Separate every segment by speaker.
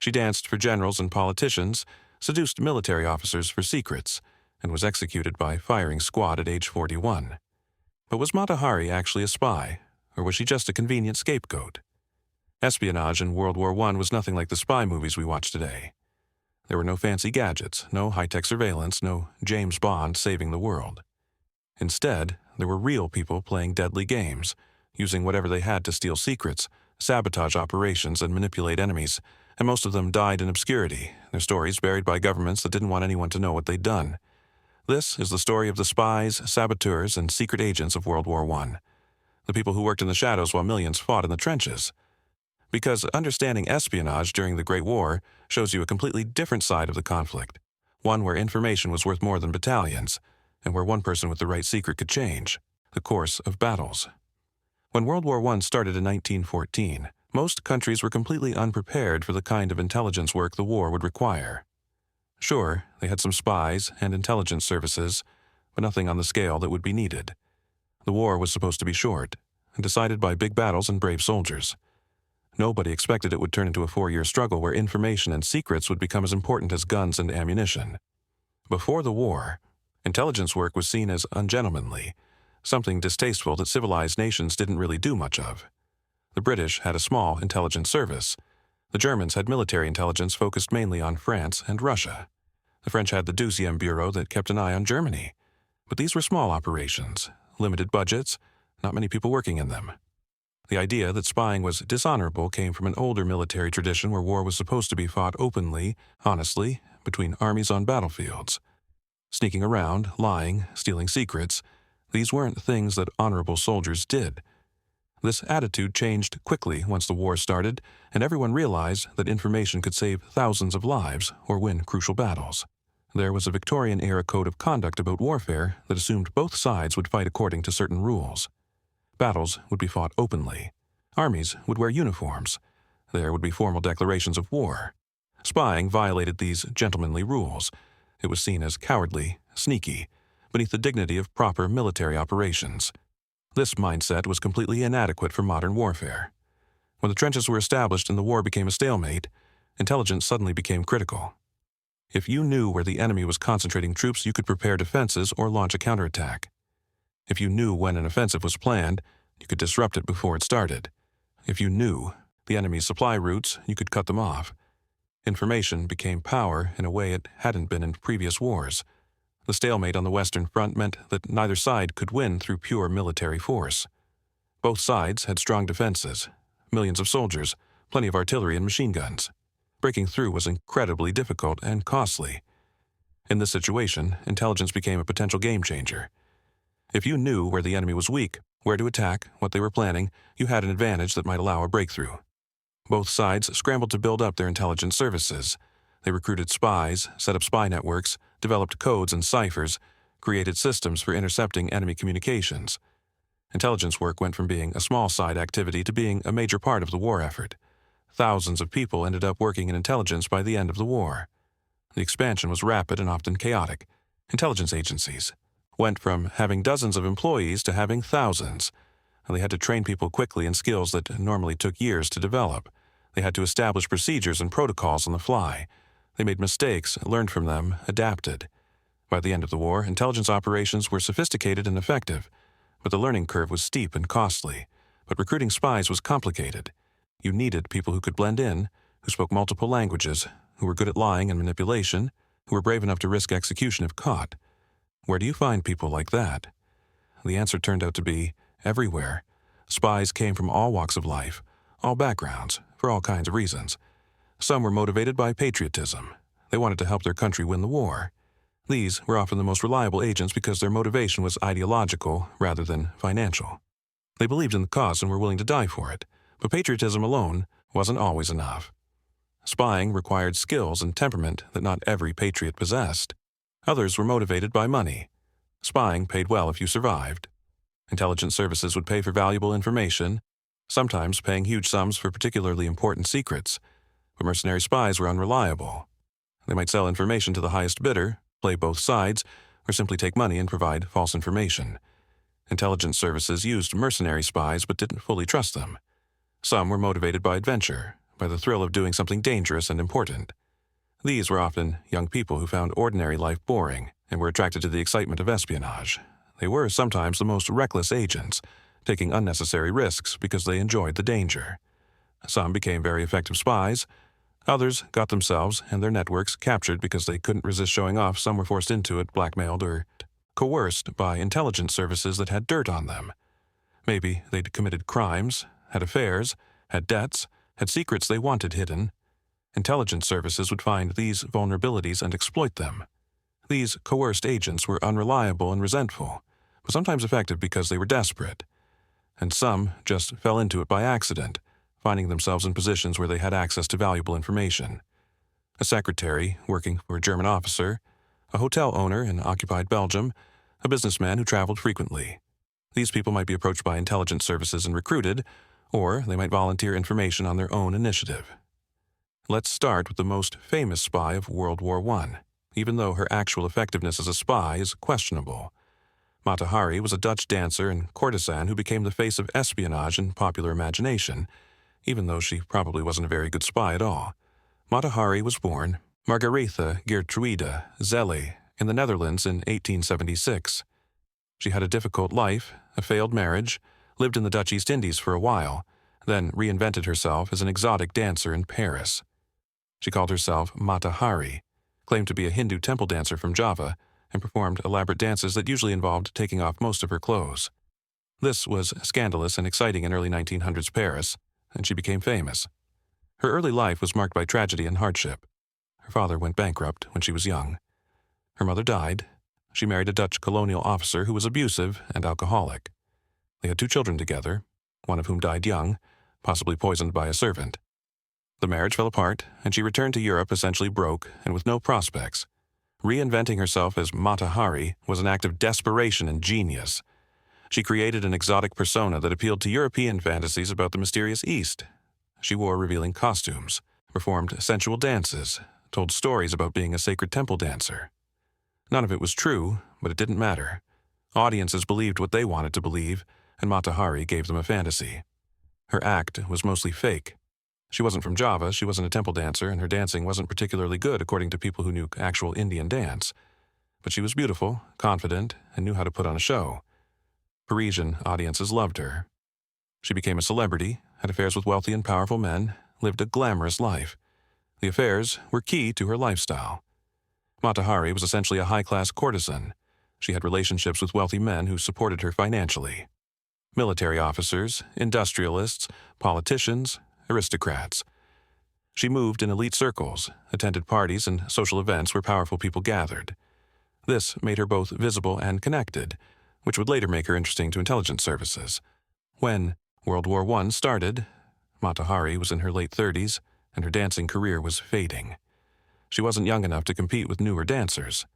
Speaker 1: She danced for generals and politicians, seduced military officers for secrets, and was executed by firing squad at age 41. But was Mata Hari actually a spy, or was she just a convenient scapegoat? Espionage in World War I was nothing like the spy movies we watch today. There were no fancy gadgets, no high-tech surveillance, no James Bond saving the world. Instead, there were real people playing deadly games, using whatever they had to steal secrets, sabotage operations, and manipulate enemies, and most of them died in obscurity, their stories buried by governments that didn't want anyone to know what they'd done. This is the story of the spies, saboteurs, and secret agents of World War I, the people who worked in the shadows while millions fought in the trenches. Because understanding espionage during the Great War shows you a completely different side of the conflict, one where information was worth more than battalions, and where one person with the right secret could change the course of battles. When World War I started in 1914, most countries were completely unprepared for the kind of intelligence work the war would require. Sure, they had some spies and intelligence services, but nothing on the scale that would be needed. The war was supposed to be short, and decided by big battles and brave soldiers. Nobody expected it would turn into a 4-year struggle where information and secrets would become as important as guns and ammunition. Before the war, intelligence work was seen as ungentlemanly, something distasteful that civilized nations didn't really do much of. The British had a small intelligence service. The Germans had military intelligence focused mainly on France and Russia. The French had the Deuxième Bureau that kept an eye on Germany. But these were small operations, limited budgets, not many people working in them. The idea that spying was dishonorable came from an older military tradition where war was supposed to be fought openly, honestly, between armies on battlefields. Sneaking around, lying, stealing secrets, these weren't things that honorable soldiers did. This attitude changed quickly once the war started, and everyone realized that information could save thousands of lives or win crucial battles. There was a Victorian-era code of conduct about warfare that assumed both sides would fight according to certain rules. Battles would be fought openly. Armies would wear uniforms. There would be formal declarations of war. Spying violated these gentlemanly rules. It was seen as cowardly, sneaky, beneath the dignity of proper military operations. This mindset was completely inadequate for modern warfare. When the trenches were established and the war became a stalemate, intelligence suddenly became critical. If you knew where the enemy was concentrating troops, you could prepare defenses or launch a counterattack. If you knew when an offensive was planned, you could disrupt it before it started. If you knew the enemy's supply routes, you could cut them off. Information became power in a way it hadn't been in previous wars. The stalemate on the Western Front meant that neither side could win through pure military force. Both sides had strong defenses, millions of soldiers, plenty of artillery and machine guns. Breaking through was incredibly difficult and costly. In this situation, intelligence became a potential game changer. If you knew where the enemy was weak, where to attack, what they were planning, you had an advantage that might allow a breakthrough. Both sides scrambled to build up their intelligence services. They recruited spies, set up spy networks, developed codes and ciphers, created systems for intercepting enemy communications. Intelligence work went from being a small side activity to being a major part of the war effort. Thousands of people ended up working in intelligence by the end of the war. The expansion was rapid and often chaotic. Intelligence agencies went from having dozens of employees to having thousands. They had to train people quickly in skills that normally took years to develop. They had to establish procedures and protocols on the fly. They made mistakes, learned from them, adapted. By the end of the war, intelligence operations were sophisticated and effective, but the learning curve was steep and costly. But recruiting spies was complicated. You needed people who could blend in, who spoke multiple languages, who were good at lying and manipulation, who were brave enough to risk execution if caught. Where do you find people like that? The answer turned out to be everywhere. Spies came from all walks of life, all backgrounds, for all kinds of reasons. Some were motivated by patriotism. They wanted to help their country win the war. These were often the most reliable agents because their motivation was ideological rather than financial. They believed in the cause and were willing to die for it, but patriotism alone wasn't always enough. Spying required skills and temperament that not every patriot possessed. Others were motivated by money. Spying paid well if you survived. Intelligence services would pay for valuable information, sometimes paying huge sums for particularly important secrets. But mercenary spies were unreliable. They might sell information to the highest bidder, play both sides, or simply take money and provide false information. Intelligence services used mercenary spies but didn't fully trust them. Some were motivated by adventure, by the thrill of doing something dangerous and important. These were often young people who found ordinary life boring and were attracted to the excitement of espionage. They were sometimes the most reckless agents, taking unnecessary risks because they enjoyed the danger. Some became very effective spies. Others got themselves and their networks captured because they couldn't resist showing off. Some were forced into it, blackmailed, or coerced by intelligence services that had dirt on them. Maybe they'd committed crimes, had affairs, had debts, had secrets they wanted hidden. Intelligence services would find these vulnerabilities and exploit them. These coerced agents were unreliable and resentful, but sometimes effective because they were desperate. And some just fell into it by accident, finding themselves in positions where they had access to valuable information. A secretary working for a German officer, a hotel owner in occupied Belgium, a businessman who traveled frequently. These people might be approached by intelligence services and recruited, or they might volunteer information on their own initiative. Let's start with the most famous spy of World War I, even though her actual effectiveness as a spy is questionable. Mata Hari was a Dutch dancer and courtesan who became the face of espionage in popular imagination, even though she probably wasn't a very good spy at all. Mata Hari was born Margaretha Geertruida Zelle in the Netherlands in 1876. She had a difficult life, a failed marriage, lived in the Dutch East Indies for a while, then reinvented herself as an exotic dancer in Paris. She called herself Mata Hari, claimed to be a Hindu temple dancer from Java, and performed elaborate dances that usually involved taking off most of her clothes. This was scandalous and exciting in early 1900s Paris, and she became famous. Her early life was marked by tragedy and hardship. Her father went bankrupt when she was young. Her mother died. She married a Dutch colonial officer who was abusive and alcoholic. They had 2 children together, one of whom died young, possibly poisoned by a servant. The marriage fell apart, and she returned to Europe essentially broke and with no prospects. Reinventing herself as Mata Hari was an act of desperation and genius. She created an exotic persona that appealed to European fantasies about the mysterious East. She wore revealing costumes, performed sensual dances, told stories about being a sacred temple dancer. None of it was true, but it didn't matter. Audiences believed what they wanted to believe, and Mata Hari gave them a fantasy. Her act was mostly fake. She wasn't from Java, she wasn't a temple dancer, and her dancing wasn't particularly good according to people who knew actual Indian dance. But she was beautiful, confident, and knew how to put on a show. Parisian audiences loved her. She became a celebrity, had affairs with wealthy and powerful men, lived a glamorous life. The affairs were key to her lifestyle. Mata Hari was essentially a high-class courtesan. She had relationships with wealthy men who supported her financially. Military officers, industrialists, politicians, aristocrats. She moved in elite circles, attended parties and social events where powerful people gathered. This made her both visible and connected, which would later make her interesting to intelligence services. When World War I started, Mata Hari was in her late 30s, and her dancing career was fading. She wasn't young enough to compete with newer dancers.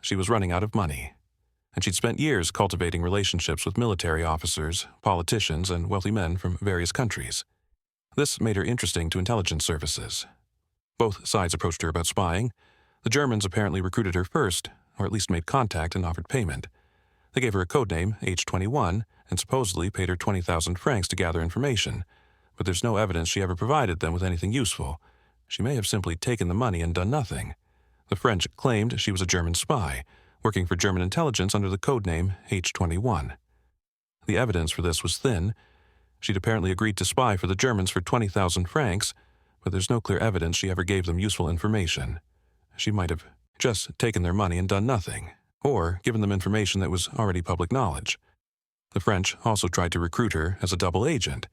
Speaker 1: She was running out of money, and she'd spent years cultivating relationships with military officers, politicians, and wealthy men from various countries. This made her interesting to intelligence services. Both sides approached her about spying. The Germans apparently recruited her first, or at least made contact and offered payment. They gave her a codename, H21, and supposedly paid her 20,000 francs to gather information, but there's no evidence she ever provided them with anything useful. She may have simply taken the money and done nothing. The French claimed she was a German spy, working for German intelligence under the codename H21. The evidence for this was thin. She'd apparently agreed to spy for the Germans for 20,000 francs, but there's no clear evidence she ever gave them useful information. She might have just taken their money and done nothing, or given them information that was already public knowledge. The French also tried to recruit her as a double agent.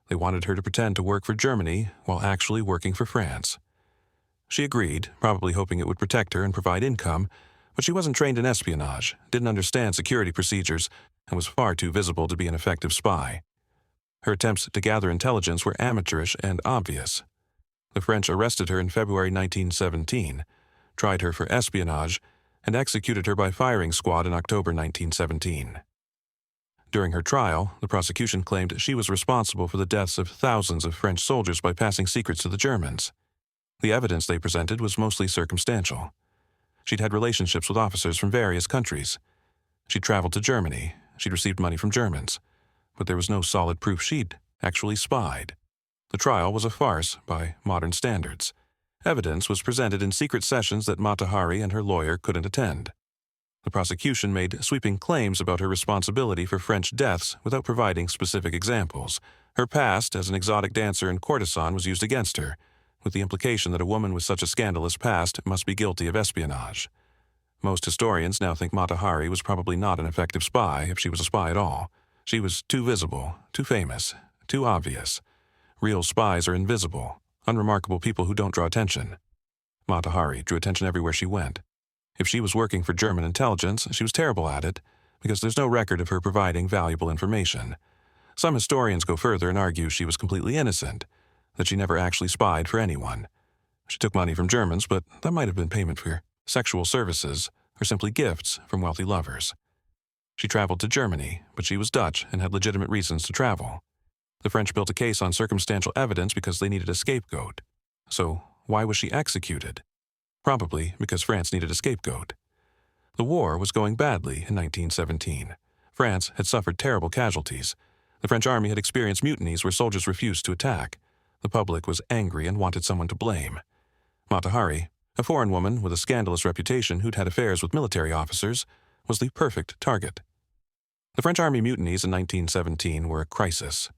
Speaker 1: They wanted her to pretend to work for Germany while actually working for France. She agreed, probably hoping it would protect her and provide income, but she wasn't trained in espionage, didn't understand security procedures, and was far too visible to be an effective spy. Her attempts to gather intelligence were amateurish and obvious. The French arrested her in February 1917, tried her for espionage, and executed her by firing squad in October 1917. During her trial, the prosecution claimed she was responsible for the deaths of thousands of French soldiers by passing secrets to the Germans. The evidence they presented was mostly circumstantial. She'd had relationships with officers from various countries. She'd traveled to Germany. She'd received money from Germans. But there was no solid proof she'd actually spied. The trial was a farce by modern standards. Evidence was presented in secret sessions that Mata Hari and her lawyer couldn't attend. The prosecution made sweeping claims about her responsibility for French deaths without providing specific examples. Her past as an exotic dancer and courtesan was used against her, with the implication that a woman with such a scandalous past must be guilty of espionage. Most historians now think Mata Hari was probably not an effective spy if she was a spy at all. She was too visible, too famous, too obvious. Real spies are invisible, unremarkable people who don't draw attention. Mata Hari drew attention everywhere she went. If she was working for German intelligence, she was terrible at it, because there's no record of her providing valuable information. Some historians go further and argue she was completely innocent, that she never actually spied for anyone. She took money from Germans, but that might have been payment for sexual services or simply gifts from wealthy lovers. She traveled to Germany, but she was Dutch and had legitimate reasons to travel. The French built a case on circumstantial evidence because they needed a scapegoat. So why was she executed? Probably because France needed a scapegoat. The war was going badly in 1917. France had suffered terrible casualties. The French army had experienced mutinies where soldiers refused to attack. The public was angry and wanted someone to blame. Mata Hari, a foreign woman with a scandalous reputation who'd had affairs with military officers, was the perfect target. The French army mutinies in 1917 were a crisis.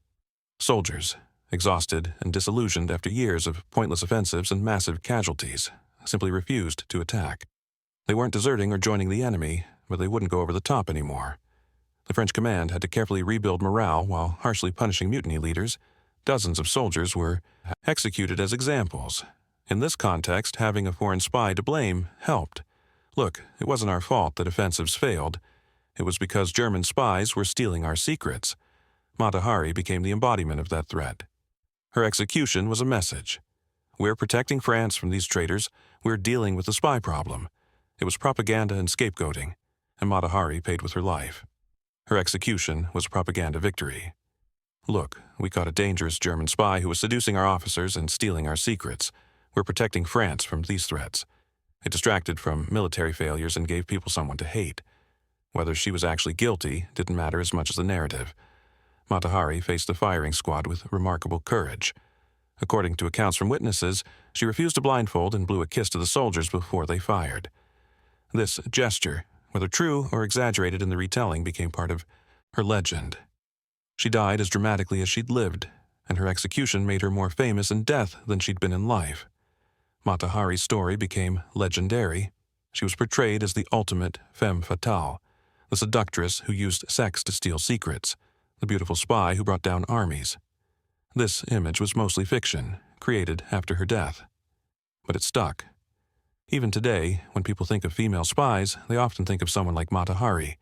Speaker 1: Soldiers, exhausted and disillusioned after years of pointless offensives and massive casualties, simply refused to attack. They weren't deserting or joining the enemy, but they wouldn't go over the top anymore. The French command had to carefully rebuild morale while harshly punishing mutiny leaders. Dozens of soldiers were executed as examples. In this context, having a foreign spy to blame helped. Look, it wasn't our fault that offensives failed. It was because German spies were stealing our secrets. Mata Hari became the embodiment of that threat. Her execution was a message. We're protecting France from these traitors. We're dealing with the spy problem. It was propaganda and scapegoating, and Mata Hari paid with her life. Her execution was a propaganda victory. Look, we caught a dangerous German spy who was seducing our officers and stealing our secrets. We're protecting France from these threats. It distracted from military failures and gave people someone to hate. Whether she was actually guilty didn't matter as much as the narrative. Mata Hari faced the firing squad with remarkable courage. According to accounts from witnesses, she refused to blindfold and blew a kiss to the soldiers before they fired. This gesture, whether true or exaggerated in the retelling, became part of her legend. She died as dramatically as she'd lived, and her execution made her more famous in death than she'd been in life. Mata Hari's story became legendary. She was portrayed as the ultimate femme fatale, the seductress who used sex to steal secrets, the beautiful spy who brought down armies. This image was mostly fiction, created after her death. But it stuck. Even today, when people think of female spies, they often think of someone like Mata Hari,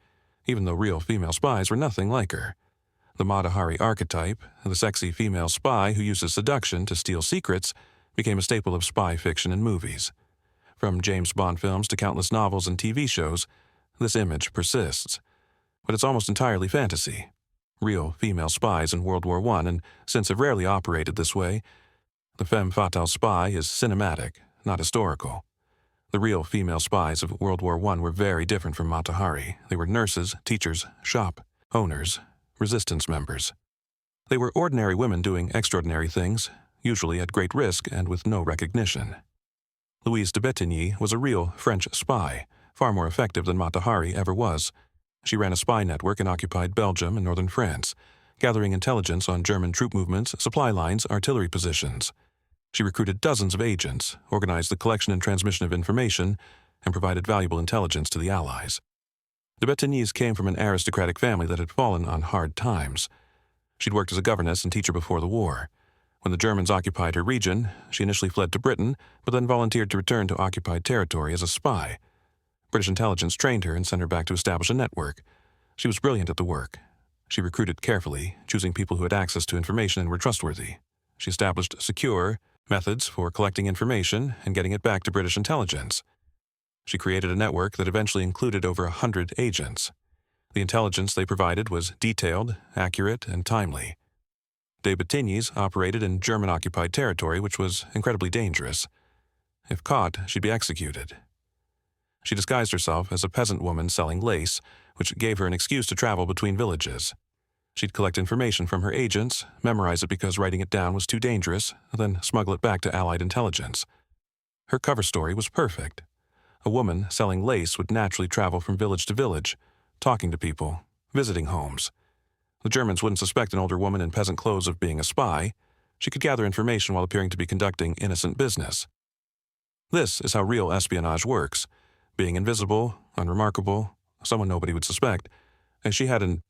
Speaker 1: even though real female spies were nothing like her. The Mata Hari archetype, the sexy female spy who uses seduction to steal secrets, became a staple of spy fiction in movies. From James Bond films to countless novels and TV shows, this image persists. But it's almost entirely fantasy. Real female spies in World War I, and since have rarely operated this way, the femme fatale spy is cinematic, not historical. The real female spies of World War I were very different from Mata Hari. They were nurses, teachers, shop owners, resistance members. They were ordinary women doing extraordinary things, usually at great risk and with no recognition. Louise de Bettigny was a real French spy, far more effective than Mata Hari ever was. She ran a spy network in occupied Belgium and northern France, gathering intelligence on German troop movements, supply lines, artillery positions. She recruited dozens of agents, organized the collection and transmission of information, and provided valuable intelligence to the Allies. The Bettignys came from an aristocratic family that had fallen on hard times. She'd worked as a governess and teacher before the war. When the Germans occupied her region, she initially fled to Britain, but then volunteered to return to occupied territory as a spy. British intelligence trained her and sent her back to establish a network. She was brilliant at the work. She recruited carefully, choosing people who had access to information and were trustworthy. She established secure methods for collecting information and getting it back to British intelligence. She created a network that eventually included over 100 agents. The intelligence they provided was detailed, accurate, and timely. De Bettigny's operated in German-occupied territory, which was incredibly dangerous. If caught, she'd be executed. She disguised herself as a peasant woman selling lace, which gave her an excuse to travel between villages. She'd collect information from her agents, memorize it because writing it down was too dangerous, then smuggle it back to Allied intelligence. Her cover story was perfect. A woman selling lace would naturally travel from village to village, talking to people, visiting homes. The Germans wouldn't suspect an older woman in peasant clothes of being a spy. She could gather information while appearing to be conducting innocent business. This is how real espionage works. Being invisible, unremarkable, someone nobody would suspect, and she had an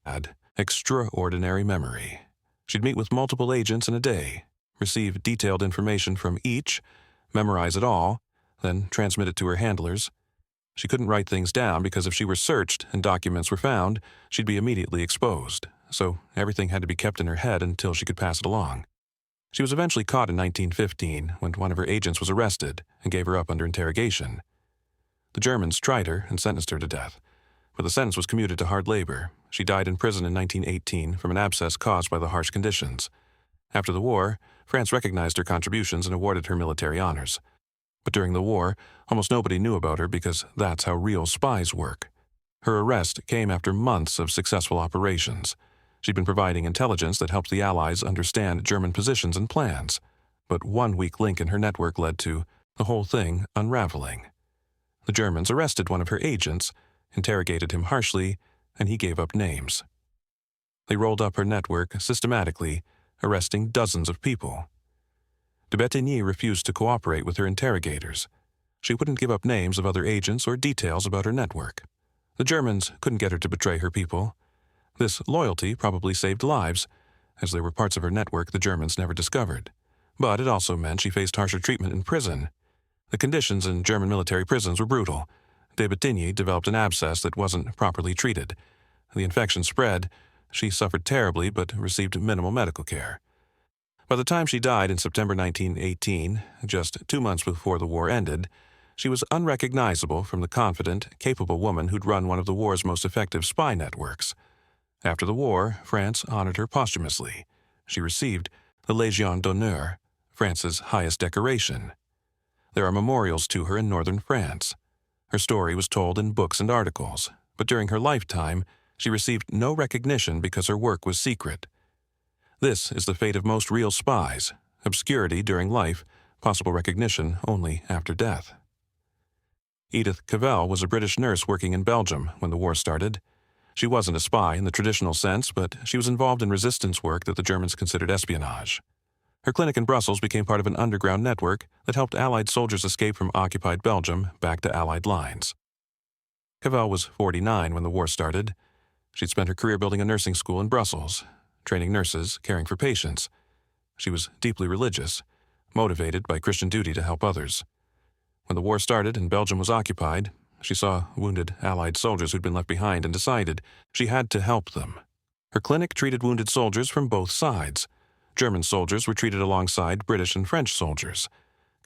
Speaker 1: extraordinary memory. She'd meet with multiple agents in a day, receive detailed information from each, memorize it all, then transmit it to her handlers. She couldn't write things down because if she were searched and documents were found, she'd be immediately exposed, so everything had to be kept in her head until she could pass it along. She was eventually caught in 1915 when one of her agents was arrested and gave her up under interrogation. The Germans tried her and sentenced her to death, but the sentence was commuted to hard labor. She died in prison in 1918 from an abscess caused by the harsh conditions. After the war, France recognized her contributions and awarded her military honors. But during the war, almost nobody knew about her because that's how real spies work. Her arrest came after months of successful operations. She'd been providing intelligence that helped the Allies understand German positions and plans. But one weak link in her network led to the whole thing unraveling. The Germans arrested one of her agents, interrogated him harshly, and he gave up names. They rolled up her network systematically, arresting dozens of people. De Bettigny refused to cooperate with her interrogators. She wouldn't give up names of other agents or details about her network. The Germans couldn't get her to betray her people. This loyalty probably saved lives, as there were parts of her network the Germans never discovered. But it also meant she faced harsher treatment in prison. The conditions in German military prisons were brutal. De Bettigny developed an abscess that wasn't properly treated. The infection spread. She suffered terribly but received minimal medical care. By the time she died in September 1918, just 2 months before the war ended, she was unrecognizable from the confident, capable woman who'd run one of the war's most effective spy networks. After the war, France honored her posthumously. She received the Légion d'honneur, France's highest decoration. There are memorials to her in northern France. Her story was told in books and articles, but during her lifetime, she received no recognition because her work was secret. This is the fate of most real spies: obscurity during life, possible recognition only after death. Edith Cavell was a British nurse working in Belgium when the war started. She wasn't a spy in the traditional sense, but she was involved in resistance work that the Germans considered espionage. Her clinic in Brussels became part of an underground network that helped Allied soldiers escape from occupied Belgium back to Allied lines. Cavell was 49 when the war started. She'd spent her career building a nursing school in Brussels, training nurses, caring for patients. She was deeply religious, motivated by Christian duty to help others. When the war started and Belgium was occupied, she saw wounded Allied soldiers who'd been left behind and decided she had to help them. Her clinic treated wounded soldiers from both sides. German soldiers were treated alongside British and French soldiers.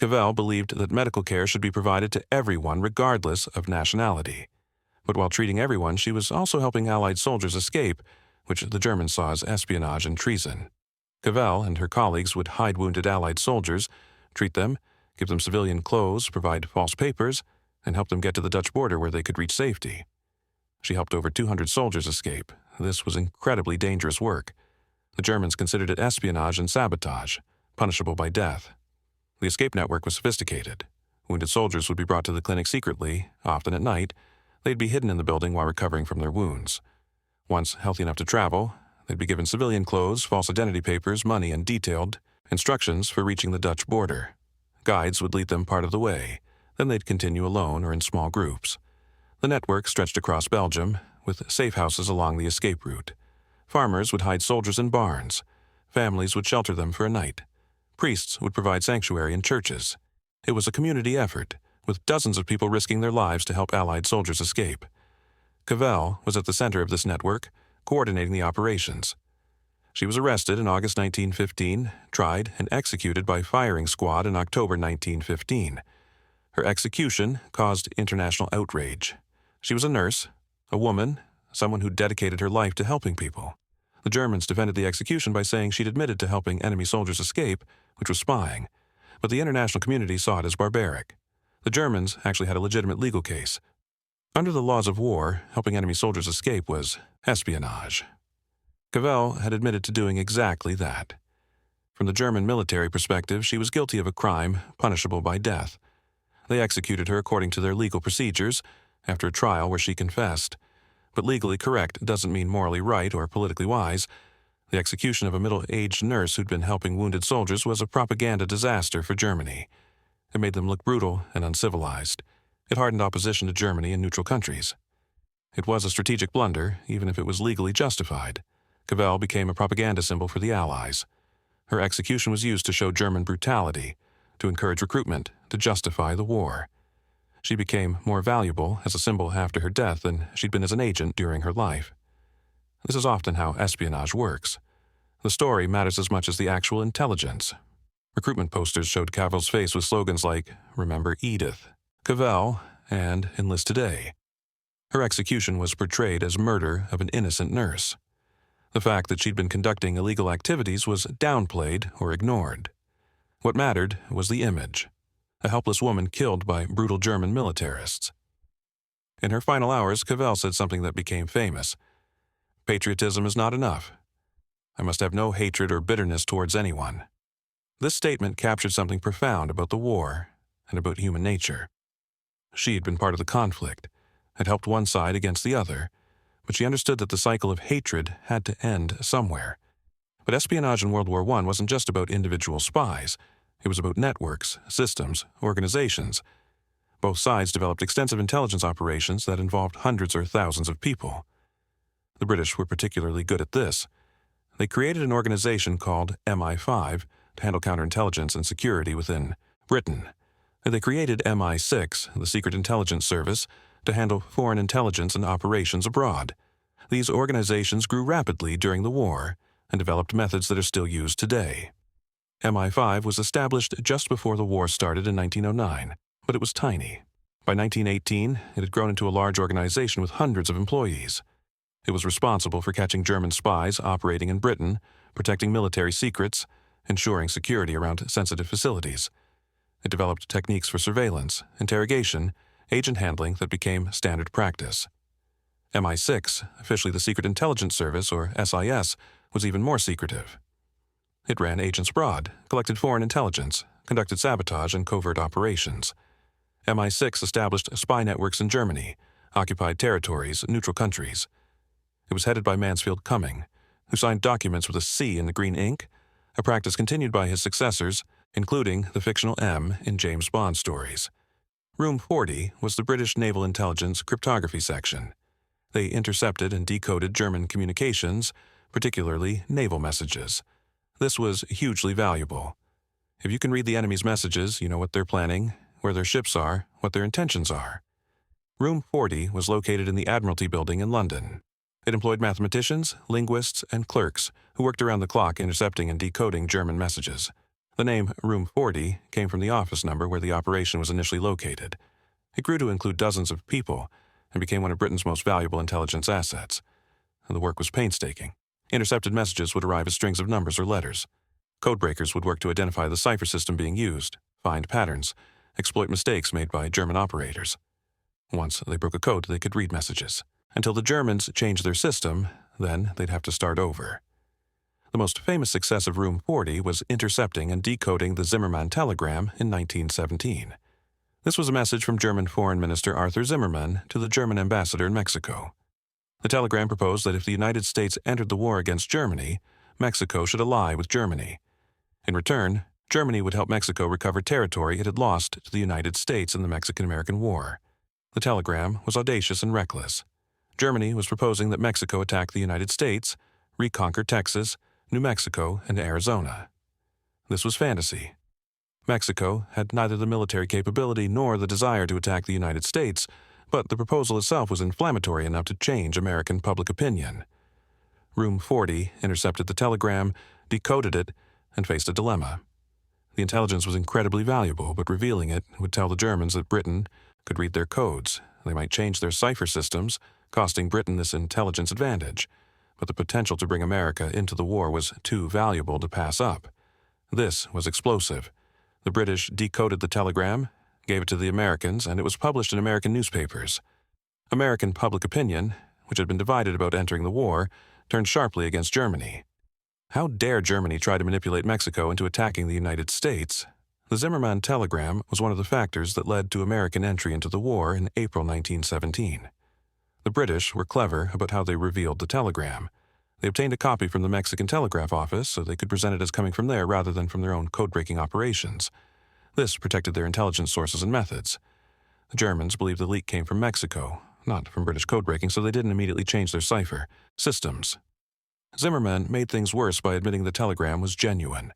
Speaker 1: Cavell believed that medical care should be provided to everyone regardless of nationality. But while treating everyone, she was also helping Allied soldiers escape, which the Germans saw as espionage and treason. Cavell and her colleagues would hide wounded Allied soldiers, treat them, give them civilian clothes, provide false papers, and help them get to the Dutch border where they could reach safety. She helped over 200 soldiers escape. This was incredibly dangerous work. The Germans considered it espionage and sabotage, punishable by death. The escape network was sophisticated. Wounded soldiers would be brought to the clinic secretly, often at night. They'd be hidden in the building while recovering from their wounds. Once healthy enough to travel, they'd be given civilian clothes, false identity papers, money, and detailed instructions for reaching the Dutch border. Guides would lead them part of the way. Then they'd continue alone or in small groups. The network stretched across Belgium, with safe houses along the escape route. Farmers would hide soldiers in barns. Families would shelter them for a night. Priests would provide sanctuary in churches. It was a community effort, with dozens of people risking their lives to help Allied soldiers escape. Cavell was at the center of this network, coordinating the operations. She was arrested in August 1915, tried, and executed by firing squad in October 1915. Her execution caused international outrage. She was a nurse, a woman, someone who dedicated her life to helping people. The Germans defended the execution by saying she'd admitted to helping enemy soldiers escape, which was spying, but the international community saw it as barbaric. The Germans actually had a legitimate legal case. Under the laws of war, helping enemy soldiers escape was espionage. Cavell had admitted to doing exactly that. From the German military perspective, she was guilty of a crime punishable by death. They executed her according to their legal procedures, after a trial where she confessed. But legally correct doesn't mean morally right or politically wise. The execution of a middle-aged nurse who'd been helping wounded soldiers was a propaganda disaster for Germany. It made them look brutal and uncivilized. It hardened opposition to Germany in neutral countries. It was a strategic blunder, even if it was legally justified. Cavell became a propaganda symbol for the Allies. Her execution was used to show German brutality, to encourage recruitment, to justify the war. She became more valuable as a symbol after her death than she'd been as an agent during her life. This is often how espionage works. The story matters as much as the actual intelligence. Recruitment posters showed Cavell's face with slogans like, "Remember Edith," "Cavell," and "Enlist Today." Her execution was portrayed as murder of an innocent nurse. The fact that she'd been conducting illegal activities was downplayed or ignored. What mattered was the image. A helpless woman killed by brutal German militarists. In her final hours, Cavell said something that became famous. "Patriotism is not enough. I must have no hatred or bitterness towards anyone." This statement captured something profound about the war and about human nature. She had been part of the conflict, had helped one side against the other, but she understood that the cycle of hatred had to end somewhere. But espionage in World War I wasn't just about individual spies. It was about networks, systems, organizations. Both sides developed extensive intelligence operations that involved hundreds or thousands of people. The British were particularly good at this. They created an organization called MI5 to handle counterintelligence and security within Britain. They created MI6, the Secret Intelligence Service, to handle foreign intelligence and operations abroad. These organizations grew rapidly during the war and developed methods that are still used today. MI5 was established just before the war started in 1909, but it was tiny. By 1918, it had grown into a large organization with hundreds of employees. It was responsible for catching German spies operating in Britain, protecting military secrets, ensuring security around sensitive facilities. It developed techniques for surveillance, interrogation, agent handling that became standard practice. MI6, officially the Secret Intelligence Service, or SIS, was even more secretive. It ran agents abroad, collected foreign intelligence, conducted sabotage and covert operations. MI6 established spy networks in Germany, occupied territories, neutral countries. It was headed by Mansfield Cumming, who signed documents with a C in the green ink, a practice continued by his successors, including the fictional M in James Bond stories. Room 40 was the British Naval Intelligence Cryptography Section. They intercepted and decoded German communications, particularly naval messages. This was hugely valuable. If you can read the enemy's messages, you know what they're planning, where their ships are, what their intentions are. Room 40 was located in the Admiralty Building in London. It employed mathematicians, linguists, and clerks who worked around the clock intercepting and decoding German messages. The name Room 40 came from the office number where the operation was initially located. It grew to include dozens of people and became one of Britain's most valuable intelligence assets. The work was painstaking. Intercepted messages would arrive as strings of numbers or letters. Codebreakers would work to identify the cipher system being used, find patterns, exploit mistakes made by German operators. Once they broke a code, they could read messages. Until the Germans changed their system, then they'd have to start over. The most famous success of Room 40 was intercepting and decoding the Zimmermann telegram in 1917. This was a message from German Foreign Minister Arthur Zimmermann to the German ambassador in Mexico. The telegram proposed that if the United States entered the war against Germany, Mexico should ally with Germany. In return, Germany would help Mexico recover territory it had lost to the United States in the Mexican-American War. The telegram was audacious and reckless. Germany was proposing that Mexico attack the United States, reconquer Texas, New Mexico, and Arizona. This was fantasy. Mexico had neither the military capability nor the desire to attack the United States, but the proposal itself was inflammatory enough to change American public opinion. Room 40 intercepted the telegram, decoded it, and faced a dilemma. The intelligence was incredibly valuable, but revealing it would tell the Germans that Britain could read their codes. They might change their cipher systems, costing Britain this intelligence advantage. But the potential to bring America into the war was too valuable to pass up. This was explosive. The British decoded the telegram, gave it to the Americans, and it was published in American newspapers. American public opinion, which had been divided about entering the war, turned sharply against Germany. How dare Germany try to manipulate Mexico into attacking the United States? The Zimmermann telegram was one of the factors that led to American entry into the war in April 1917. The British were clever about how they revealed the telegram. They obtained a copy from the Mexican Telegraph Office so they could present it as coming from there rather than from their own code-breaking operations. This protected their intelligence sources and methods. The Germans believed the leak came from Mexico, not from British code-breaking, so they didn't immediately change their cipher systems. Zimmermann made things worse by admitting the telegram was genuine.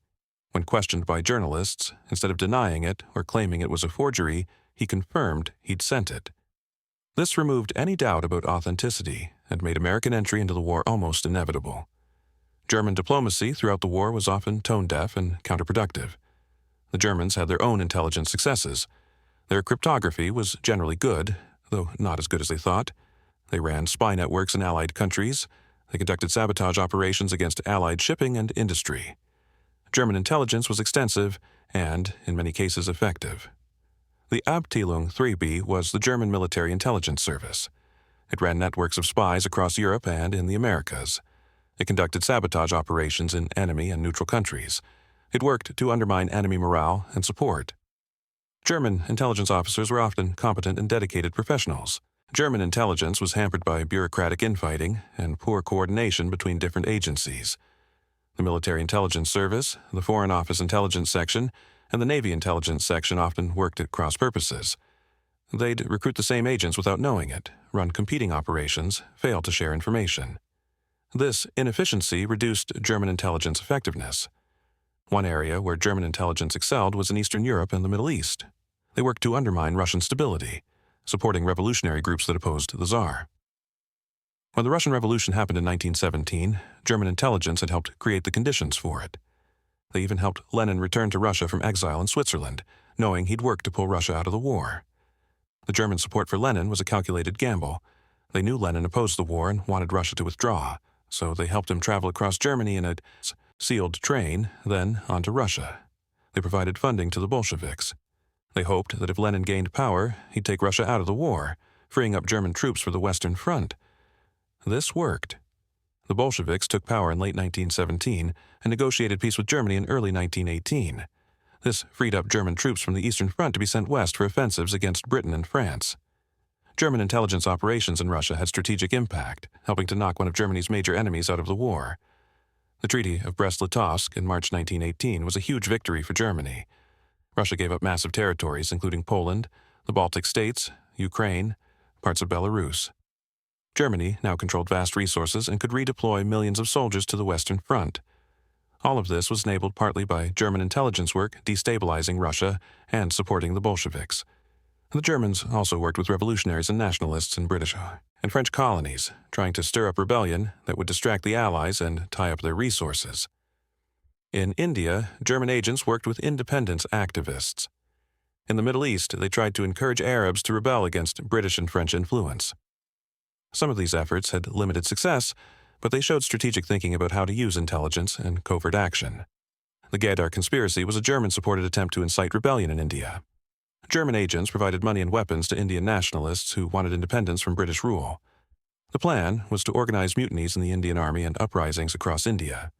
Speaker 1: When questioned by journalists, instead of denying it or claiming it was a forgery, he confirmed he'd sent it. This removed any doubt about authenticity and made American entry into the war almost inevitable. German diplomacy throughout the war was often tone-deaf and counterproductive. The Germans had their own intelligence successes. Their cryptography was generally good, though not as good as they thought. They ran spy networks in Allied countries. They conducted sabotage operations against Allied shipping and industry. German intelligence was extensive and, in many cases, effective. The Abteilung 3B was the German military intelligence service. It ran networks of spies across Europe and in the Americas. It conducted sabotage operations in enemy and neutral countries. It worked to undermine enemy morale and support. German intelligence officers were often competent and dedicated professionals. German intelligence was hampered by bureaucratic infighting and poor coordination between different agencies. The Military Intelligence Service, the Foreign Office Intelligence Section, and the Navy Intelligence Section often worked at cross purposes. They'd recruit the same agents without knowing it, run competing operations, fail to share information. This inefficiency reduced German intelligence effectiveness. One area where German intelligence excelled was in Eastern Europe and the Middle East. They worked to undermine Russian stability, supporting revolutionary groups that opposed the Tsar. When the Russian Revolution happened in 1917, German intelligence had helped create the conditions for it. They even helped Lenin return to Russia from exile in Switzerland, knowing he'd worked to pull Russia out of the war. The German support for Lenin was a calculated gamble. They knew Lenin opposed the war and wanted Russia to withdraw, so they helped him travel across Germany in a sealed train, then on to Russia. They provided funding to the Bolsheviks. They hoped that if Lenin gained power, he'd take Russia out of the war, freeing up German troops for the Western Front. This worked. The Bolsheviks took power in late 1917 and negotiated peace with Germany in early 1918. This freed up German troops from the Eastern Front to be sent west for offensives against Britain and France. German intelligence operations in Russia had strategic impact, helping to knock one of Germany's major enemies out of the war. The Treaty of Brest-Litovsk in March 1918 was a huge victory for Germany. Russia gave up massive territories, including Poland, the Baltic states, Ukraine, parts of Belarus. Germany now controlled vast resources and could redeploy millions of soldiers to the Western Front. All of this was enabled partly by German intelligence work destabilizing Russia and supporting the Bolsheviks. The Germans also worked with revolutionaries and nationalists in British and French colonies, trying to stir up rebellion that would distract the Allies and tie up their resources. In India, German agents worked with independence activists. In the Middle East, they tried to encourage Arabs to rebel against British and French influence. Some of these efforts had limited success, but they showed strategic thinking about how to use intelligence and covert action. The Ghadar conspiracy was a German-supported attempt to incite rebellion in India. German agents provided money and weapons to Indian nationalists who wanted independence from British rule. The plan was to organize mutinies in the Indian Army and uprisings across India.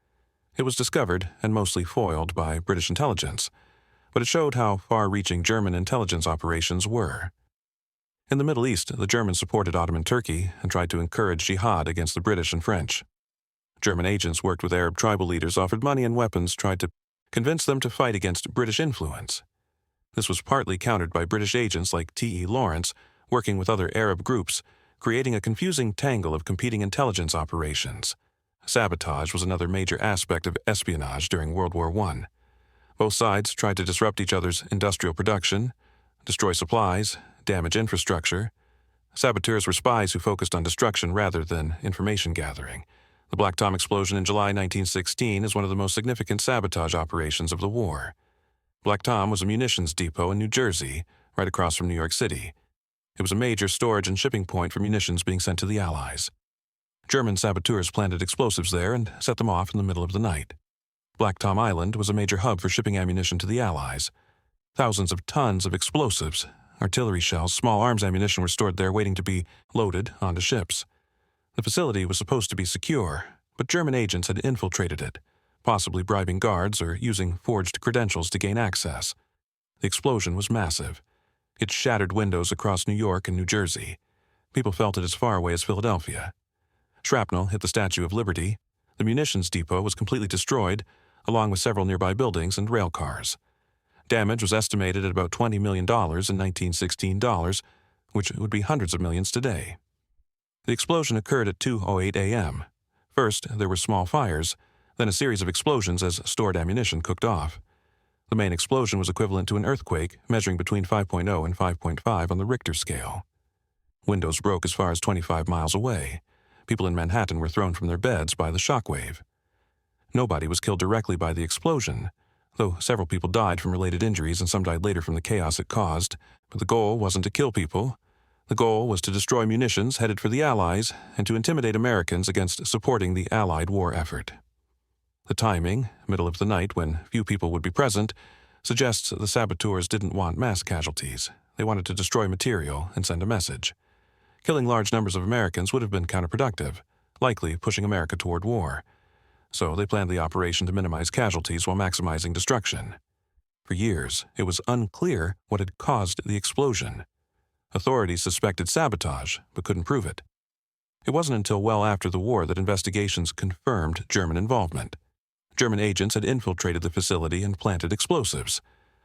Speaker 1: It was discovered and mostly foiled by British intelligence, but it showed how far-reaching German intelligence operations were. In the Middle East, the Germans supported Ottoman Turkey and tried to encourage jihad against the British and French. German agents worked with Arab tribal leaders, offered money and weapons, tried to convince them to fight against British influence. This was partly countered by British agents like T.E. Lawrence, working with other Arab groups, creating a confusing tangle of competing intelligence operations. Sabotage was another major aspect of espionage during World War I. Both sides tried to disrupt each other's industrial production, destroy supplies, damage infrastructure. Saboteurs were spies who focused on destruction rather than information gathering. The Black Tom explosion in July 1916 is one of the most significant sabotage operations of the war. Black Tom was a munitions depot in New Jersey, right across from New York City. It was a major storage and shipping point for munitions being sent to the Allies. German saboteurs planted explosives there and set them off in the middle of the night. Black Tom Island was a major hub for shipping ammunition to the Allies. Thousands of tons of explosives, artillery shells, small arms ammunition were stored there waiting to be loaded onto ships. The facility was supposed to be secure, But German agents had infiltrated it, possibly bribing guards or using forged credentials to gain access. The explosion was massive. It shattered windows across New York and New Jersey. People felt it as far away as Philadelphia. Shrapnel hit the Statue of Liberty. The munitions depot was completely destroyed, along with several nearby buildings and rail cars. Damage was estimated at about $20 million in 1916 dollars, which would be hundreds of millions today. The explosion occurred at 2:08 a.m. First, there were small fires, then a series of explosions as stored ammunition cooked off. The main explosion was equivalent to an earthquake, measuring between 5.0 and 5.5 on the Richter scale. Windows broke as far as 25 miles away. People in Manhattan were thrown from their beds by the shockwave. Nobody was killed directly by the explosion, though several people died from related injuries and some died later from the chaos it caused. But the goal wasn't to kill people. The goal was to destroy munitions headed for the Allies and to intimidate Americans against supporting the Allied war effort. The timing, middle of the night when few people would be present, suggests the saboteurs didn't want mass casualties. They wanted to destroy material and send a message. Killing large numbers of Americans would have been counterproductive, likely pushing America toward war. So they planned the operation to minimize casualties while maximizing destruction. For years, it was unclear what had caused the explosion. Authorities suspected sabotage, but couldn't prove it. It wasn't until well after the war that investigations confirmed German involvement. German agents had infiltrated the facility and planted explosives.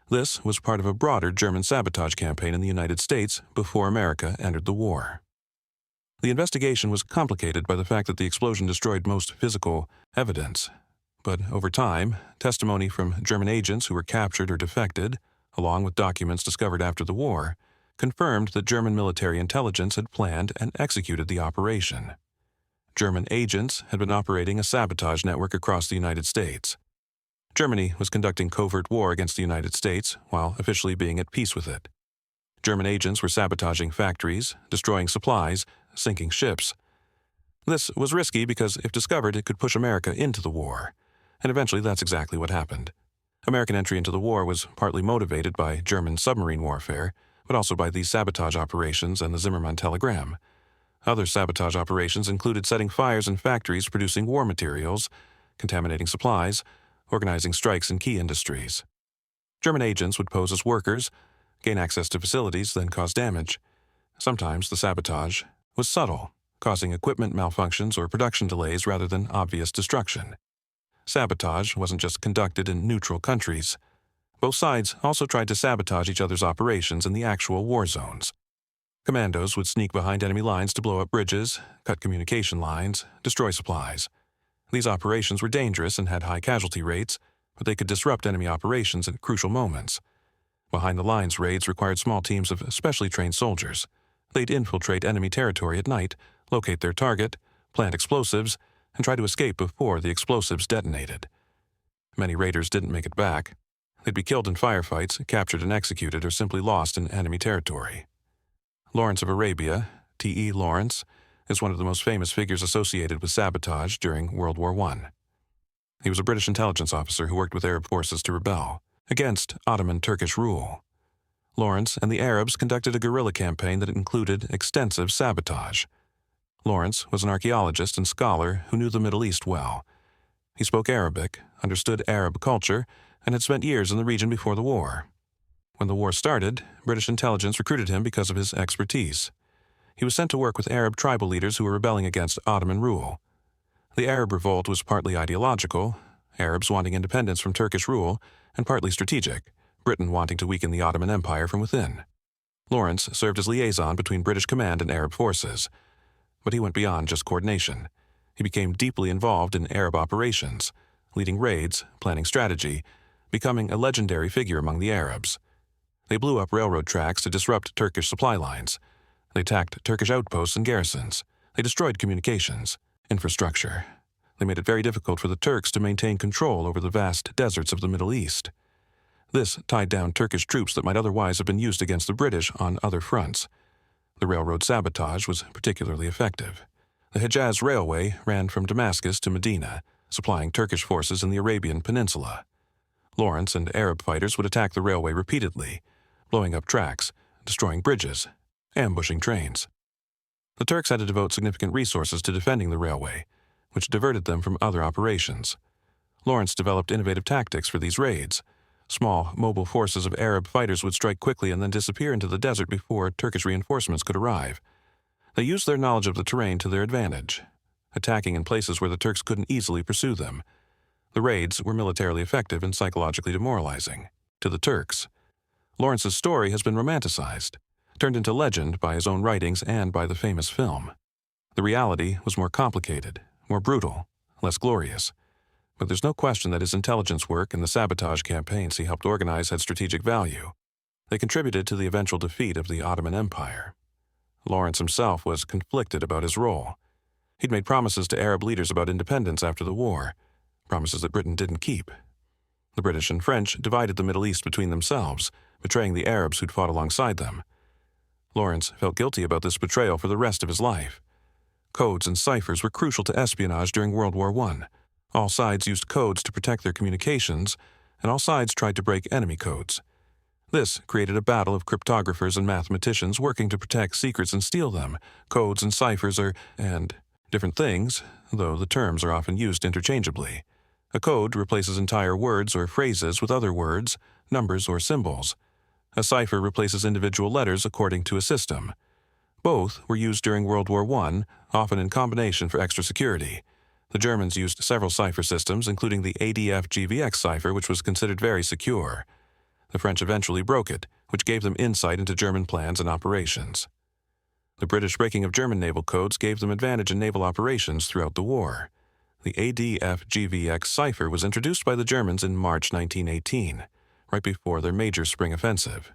Speaker 1: This was part of a broader German sabotage campaign in the United States before America entered the war. The investigation was complicated by the fact that the explosion destroyed most physical evidence. But over time, testimony from German agents who were captured or defected, along with documents discovered after the war, confirmed that German military intelligence had planned and executed the operation. German agents had been operating a sabotage network across the United States. Germany was conducting covert war against the United States while officially being at peace with it. German agents were sabotaging factories, destroying supplies, sinking ships. This was risky because if discovered, it could push America into the war. And eventually that's exactly what happened. American entry into the war was partly motivated by German submarine warfare, but also by these sabotage operations and the Zimmermann telegram. Other sabotage operations included setting fires in factories producing war materials, contaminating supplies, organizing strikes in key industries. German agents would pose as workers, gain access to facilities, then cause damage. Sometimes the sabotage was subtle, causing equipment malfunctions or production delays rather than obvious destruction. Sabotage wasn't just conducted in neutral countries. Both sides also tried to sabotage each other's operations in the actual war zones. Commandos would sneak behind enemy lines to blow up bridges, cut communication lines, destroy supplies. These operations were dangerous and had high casualty rates, but they could disrupt enemy operations at crucial moments. Behind-the-lines raids required small teams of specially trained soldiers. They'd infiltrate enemy territory at night, locate their target, plant explosives, and try to escape before the explosives detonated. Many raiders didn't make it back. They'd be killed in firefights, captured and executed, or simply lost in enemy territory. Lawrence of Arabia, T.E. Lawrence, is one of the most famous figures associated with sabotage during World War I. He was a British intelligence officer who worked with Arab forces to rebel against Ottoman Turkish rule. Lawrence and the Arabs conducted a guerrilla campaign that included extensive sabotage. Lawrence was an archaeologist and scholar who knew the Middle East well. He spoke Arabic, understood Arab culture, and had spent years in the region before the war. When the war started, British intelligence recruited him because of his expertise. He was sent to work with Arab tribal leaders who were rebelling against Ottoman rule. The Arab revolt was partly ideological, Arabs wanting independence from Turkish rule, and partly strategic, Britain wanting to weaken the Ottoman Empire from within. Lawrence served as liaison between British command and Arab forces. But he went beyond just coordination. He became deeply involved in Arab operations, leading raids, planning strategy, becoming a legendary figure among the Arabs. They blew up railroad tracks to disrupt Turkish supply lines. They attacked Turkish outposts and garrisons. They destroyed communications, infrastructure. They made it very difficult for the Turks to maintain control over the vast deserts of the Middle East. This tied down Turkish troops that might otherwise have been used against the British on other fronts. The railroad sabotage was particularly effective. The Hejaz Railway ran from Damascus to Medina, supplying Turkish forces in the Arabian Peninsula. Lawrence and Arab fighters would attack the railway repeatedly, blowing up tracks, destroying bridges, ambushing trains. The Turks had to devote significant resources to defending the railway. which diverted them from other operations. Lawrence developed innovative tactics for these raids. Small, mobile forces of Arab fighters would strike quickly and then disappear into the desert before Turkish reinforcements could arrive. They used their knowledge of the terrain to their advantage, attacking in places where the Turks couldn't easily pursue them. The raids were militarily effective and psychologically demoralizing to the Turks. Lawrence's story has been romanticized, turned into legend by his own writings and by the famous film. The reality was more complicated, more brutal, less glorious. But there's no question that his intelligence work and the sabotage campaigns he helped organize had strategic value. They contributed to the eventual defeat of the Ottoman Empire. Lawrence himself was conflicted about his role. He'd made promises to Arab leaders about independence after the war, promises that Britain didn't keep. The British and French divided the Middle East between themselves, betraying the Arabs who'd fought alongside them. Lawrence felt guilty about this betrayal for the rest of his life. Codes and ciphers were crucial to espionage during World War I. All sides used codes to protect their communications, and all sides tried to break enemy codes. This created a battle of cryptographers and mathematicians working to protect secrets and steal them. Codes and ciphers are, and different things, though the terms are often used interchangeably. A code replaces entire words or phrases with other words, numbers, or symbols. A cipher replaces individual letters according to a system. Both were used during World War I, often in combination for extra security. The Germans used several cipher systems, including the ADF-GVX cipher, which was considered very secure. The French eventually broke it, which gave them insight into German plans and operations. The British breaking of German naval codes gave them advantage in naval operations throughout the war. The ADF-GVX cipher was introduced by the Germans in March 1918, right before their major spring offensive.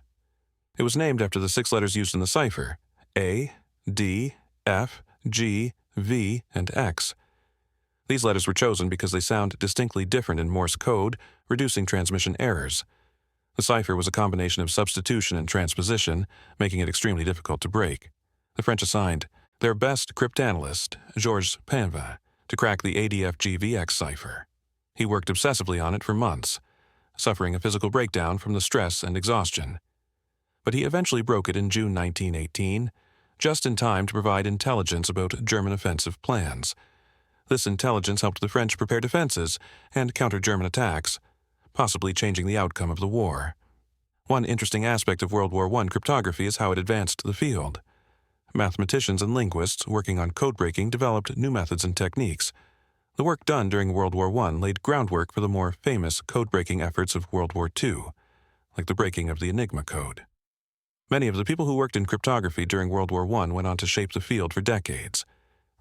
Speaker 1: It was named after the 6 letters used in the cipher: A, D, F, G, V, and X. These letters were chosen because they sound distinctly different in Morse code, reducing transmission errors. The cipher was a combination of substitution and transposition, making it extremely difficult to break. The French assigned their best cryptanalyst, Georges Painvin, to crack the ADF-GVX cipher. He worked obsessively on it for months, suffering a physical breakdown from the stress and exhaustion. But he eventually broke it in June 1918, just in time to provide intelligence about German offensive plans. This intelligence helped the French prepare defenses and counter German attacks, possibly changing the outcome of the war. One interesting aspect of World War I cryptography is how it advanced the field. Mathematicians and linguists working on code-breaking developed new methods and techniques. The work done during World War I laid groundwork for the more famous code-breaking efforts of World War II, like the breaking of the Enigma code. Many of the people who worked in cryptography during World War I went on to shape the field for decades.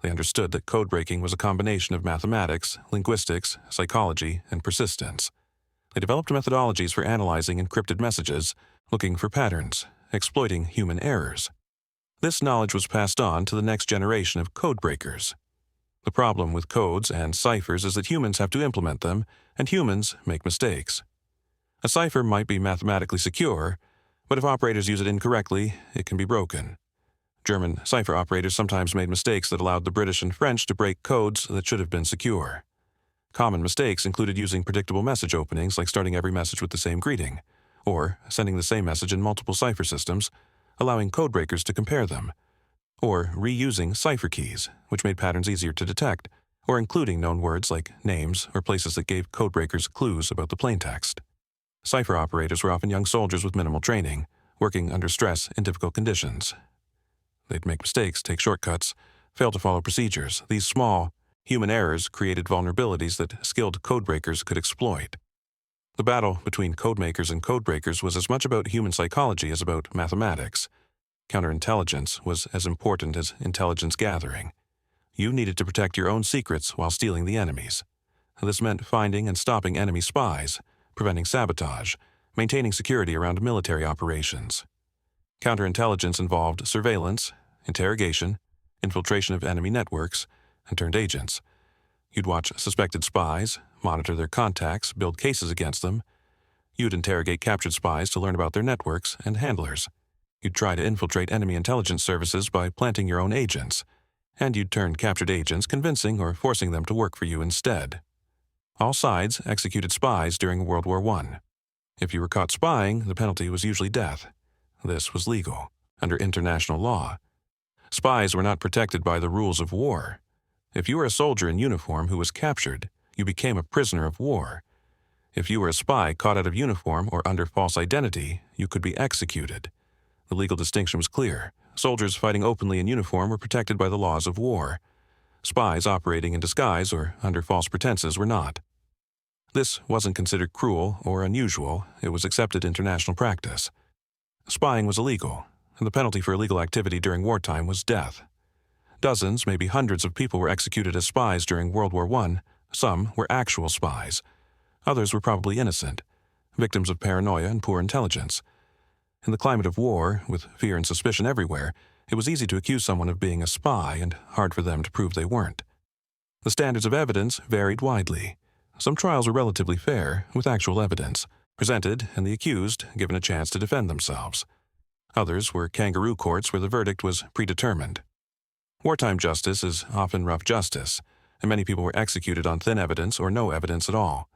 Speaker 1: They understood that code-breaking was a combination of mathematics, linguistics, psychology, and persistence. They developed methodologies for analyzing encrypted messages, looking for patterns, exploiting human errors. This knowledge was passed on to the next generation of code breakers. The problem with codes and ciphers is that humans have to implement them, and humans make mistakes. A cipher might be mathematically secure, but if operators use it incorrectly, it can be broken. German cipher operators sometimes made mistakes that allowed the British and French to break codes that should have been secure. Common mistakes included using predictable message openings, like starting every message with the same greeting, or sending the same message in multiple cipher systems, allowing codebreakers to compare them, or reusing cipher keys, which made patterns easier to detect, or including known words like names or places that gave codebreakers clues about the plaintext. Cipher operators were often young soldiers with minimal training, working under stress in difficult conditions. They'd make mistakes, take shortcuts, fail to follow procedures. These small, human errors created vulnerabilities that skilled codebreakers could exploit. The battle between codemakers and codebreakers was as much about human psychology as about mathematics. Counterintelligence was as important as intelligence gathering. You needed to protect your own secrets while stealing the enemy's. This meant finding and stopping enemy spies, preventing sabotage, maintaining security around military operations. Counterintelligence involved surveillance, interrogation, infiltration of enemy networks, and turned agents. You'd watch suspected spies, monitor their contacts, build cases against them. You'd interrogate captured spies to learn about their networks and handlers. You'd try to infiltrate enemy intelligence services by planting your own agents. And you'd turn captured agents, convincing or forcing them to work for you instead. All sides executed spies during World War I. If you were caught spying, the penalty was usually death. This was legal, under international law. Spies were not protected by the rules of war. If you were a soldier in uniform who was captured, you became a prisoner of war. If you were a spy caught out of uniform or under false identity, you could be executed. The legal distinction was clear. Soldiers fighting openly in uniform were protected by the laws of war. Spies operating in disguise or under false pretenses were not. This wasn't considered cruel or unusual. It was accepted international practice. Spying was illegal, and the penalty for illegal activity during wartime was death. Dozens, maybe hundreds of people were executed as spies during World War I. Some were actual spies. Others were probably innocent, victims of paranoia and poor intelligence. In the climate of war, with fear and suspicion everywhere, it was easy to accuse someone of being a spy and hard for them to prove they weren't. The standards of evidence varied widely. Some trials were relatively fair, with actual evidence presented and the accused given a chance to defend themselves. Others were kangaroo courts where the verdict was predetermined. Wartime justice is often rough justice, and many people were executed on thin evidence or no evidence at all.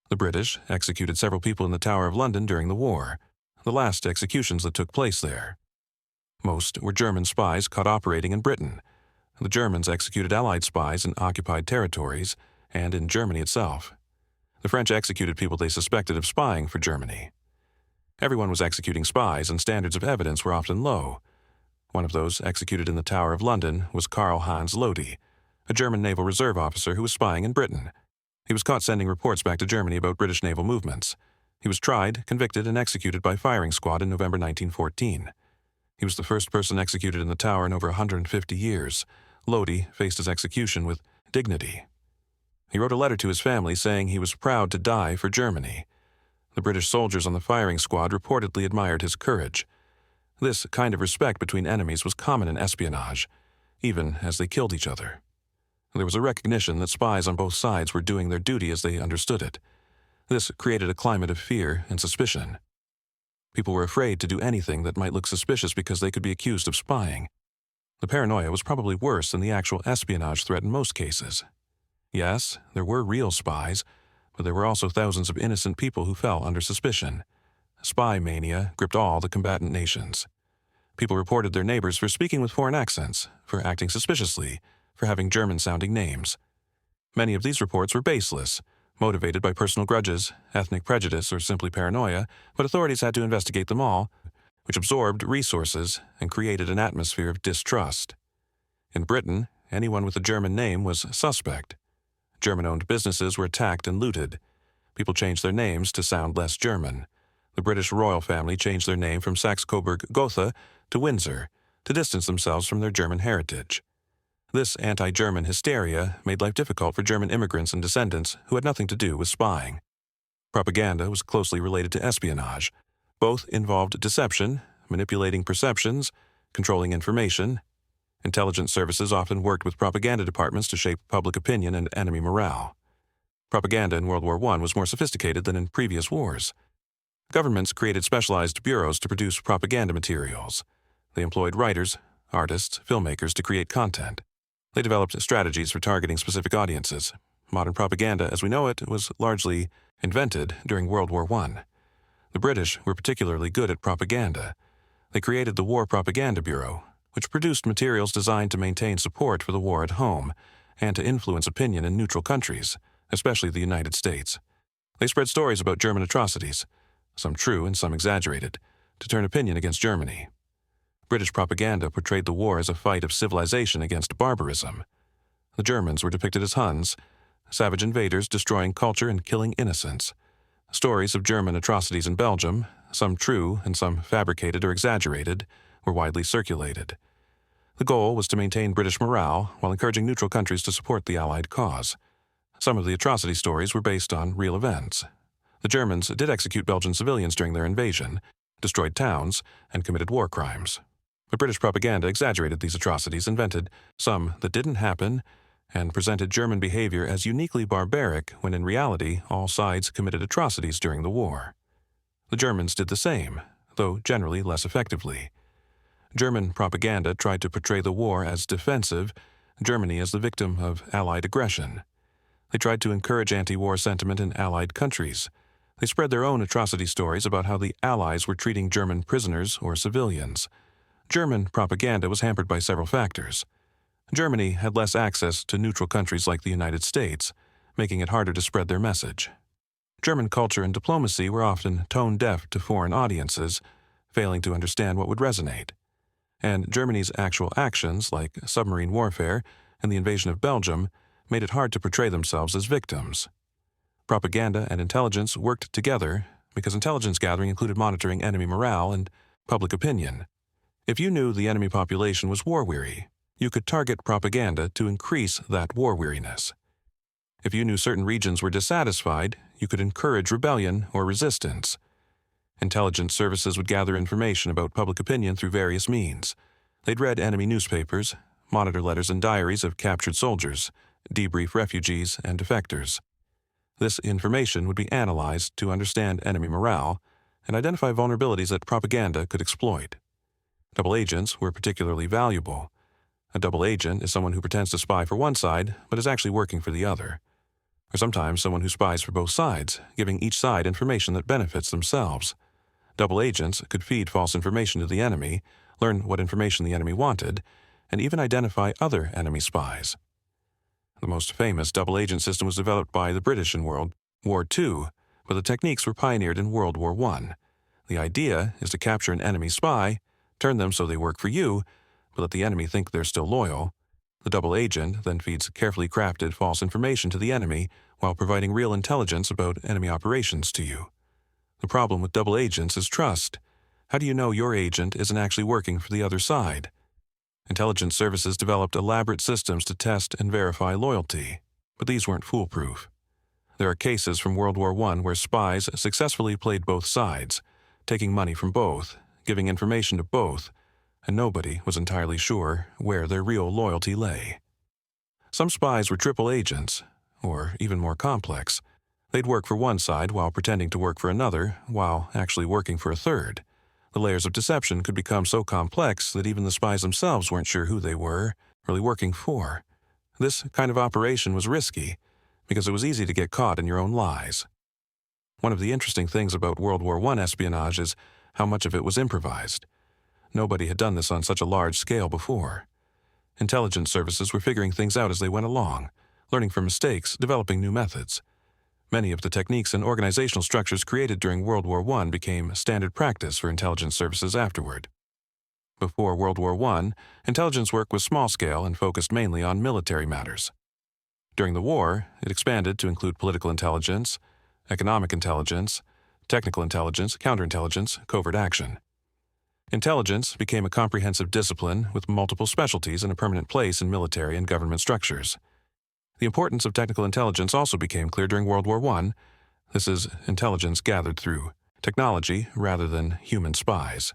Speaker 1: The British executed several people in the Tower of London during the war, the last executions that took place there. Most were German spies caught operating in Britain. The Germans executed Allied spies in occupied territories and in Germany itself. The French executed people they suspected of spying for Germany. Everyone was executing spies, and standards of evidence were often low. One of those executed in the Tower of London was Karl Hans Lodi, a German naval reserve officer who was spying in Britain. He was caught sending reports back to Germany about British naval movements. He was tried, convicted, and executed by firing squad in November 1914. He was the first person executed in the Tower in over 150 years. Lodi faced his execution with dignity. He wrote a letter to his family saying he was proud to die for Germany. The British soldiers on the firing squad reportedly admired his courage. This kind of respect between enemies was common in espionage, even as they killed each other. There was a recognition that spies on both sides were doing their duty as they understood it. This created a climate of fear and suspicion. People were afraid to do anything that might look suspicious because they could be accused of spying. The paranoia was probably worse than the actual espionage threat in most cases. Yes, there were real spies, but there were also thousands of innocent people who fell under suspicion. Spy mania gripped all the combatant nations. People reported their neighbors for speaking with foreign accents, for acting suspiciously, for having German-sounding names. Many of these reports were baseless, motivated by personal grudges, ethnic prejudice, or simply paranoia, but authorities had to investigate them all, which absorbed resources and created an atmosphere of distrust. In Britain, anyone with a German name was suspect. German-owned businesses were attacked and looted. People changed their names to sound less German. The British royal family changed their name from Saxe-Coburg-Gotha to Windsor to distance themselves from their German heritage. This anti-German hysteria made life difficult for German immigrants and descendants who had nothing to do with spying. Propaganda was closely related to espionage. Both involved deception, manipulating perceptions, controlling information. Intelligence services often worked with propaganda departments to shape public opinion and enemy morale. Propaganda in World War I was more sophisticated than in previous wars. Governments created specialized bureaus to produce propaganda materials. They employed writers, artists, filmmakers to create content. They developed strategies for targeting specific audiences. Modern propaganda, as we know it, was largely invented during World War I. The British were particularly good at propaganda. They created the War Propaganda Bureau, which produced materials designed to maintain support for the war at home and to influence opinion in neutral countries, especially the United States. They spread stories about German atrocities, some true and some exaggerated, to turn opinion against Germany. British propaganda portrayed the war as a fight of civilization against barbarism. The Germans were depicted as Huns, savage invaders destroying culture and killing innocents. Stories of German atrocities in Belgium, some true and some fabricated or exaggerated, were widely circulated. The goal was to maintain British morale while encouraging neutral countries to support the Allied cause. Some of the atrocity stories were based on real events. The Germans did execute Belgian civilians during their invasion, destroyed towns, and committed war crimes. But British propaganda exaggerated these atrocities, invented some that didn't happen, and presented German behavior as uniquely barbaric when in reality all sides committed atrocities during the war. The Germans did the same, though generally less effectively. German propaganda tried to portray the war as defensive, Germany as the victim of Allied aggression. They tried to encourage anti-war sentiment in Allied countries. They spread their own atrocity stories about how the Allies were treating German prisoners or civilians. German propaganda was hampered by several factors. Germany had less access to neutral countries like the United States, making it harder to spread their message. German culture and diplomacy were often tone-deaf to foreign audiences, failing to understand what would resonate. And Germany's actual actions, like submarine warfare and the invasion of Belgium, made it hard to portray themselves as victims. Propaganda and intelligence worked together because intelligence gathering included monitoring enemy morale and public opinion. If you knew the enemy population was war-weary, you could target propaganda to increase that war-weariness. If you knew certain regions were dissatisfied, you could encourage rebellion or resistance. Intelligence services would gather information about public opinion through various means. They'd read enemy newspapers, monitor letters and diaries of captured soldiers, debrief refugees and defectors. This information would be analyzed to understand enemy morale and identify vulnerabilities that propaganda could exploit. Double agents were particularly valuable. A double agent is someone who pretends to spy for one side but is actually working for the other. Or sometimes someone who spies for both sides, giving each side information that benefits themselves. Double agents could feed false information to the enemy, learn what information the enemy wanted, and even identify other enemy spies. The most famous double agent system was developed by the British in World War II, but the techniques were pioneered in World War I. The idea is to capture an enemy spy, turn them so they work for you, but let the enemy think they're still loyal. The double agent then feeds carefully crafted false information to the enemy while providing real intelligence about enemy operations to you. The problem with double agents is trust. How do you know your agent isn't actually working for the other side? Intelligence services developed elaborate systems to test and verify loyalty, but these weren't foolproof. There are cases from World War I where spies successfully played both sides, taking money from both, giving information to both, and nobody was entirely sure where their real loyalty lay. Some spies were triple agents, or even more complex. They'd work for one side while pretending to work for another, while actually working for a third. The layers of deception could become so complex that even the spies themselves weren't sure who they were really working for. This kind of operation was risky, because it was easy to get caught in your own lies. One of the interesting things about World War I espionage is how much of it was improvised. Nobody had done this on such a large scale before. Intelligence services were figuring things out as they went along, learning from mistakes, developing new methods. Many of the techniques and organizational structures created during World War I became standard practice for intelligence services afterward. Before World War I, intelligence work was small-scale and focused mainly on military matters. During the war, it expanded to include political intelligence, economic intelligence, technical intelligence, counterintelligence, covert action. Intelligence became a comprehensive discipline with multiple specialties and a permanent place in military and government structures. The importance of technical intelligence also became clear during World War I. This is intelligence gathered through technology rather than human spies.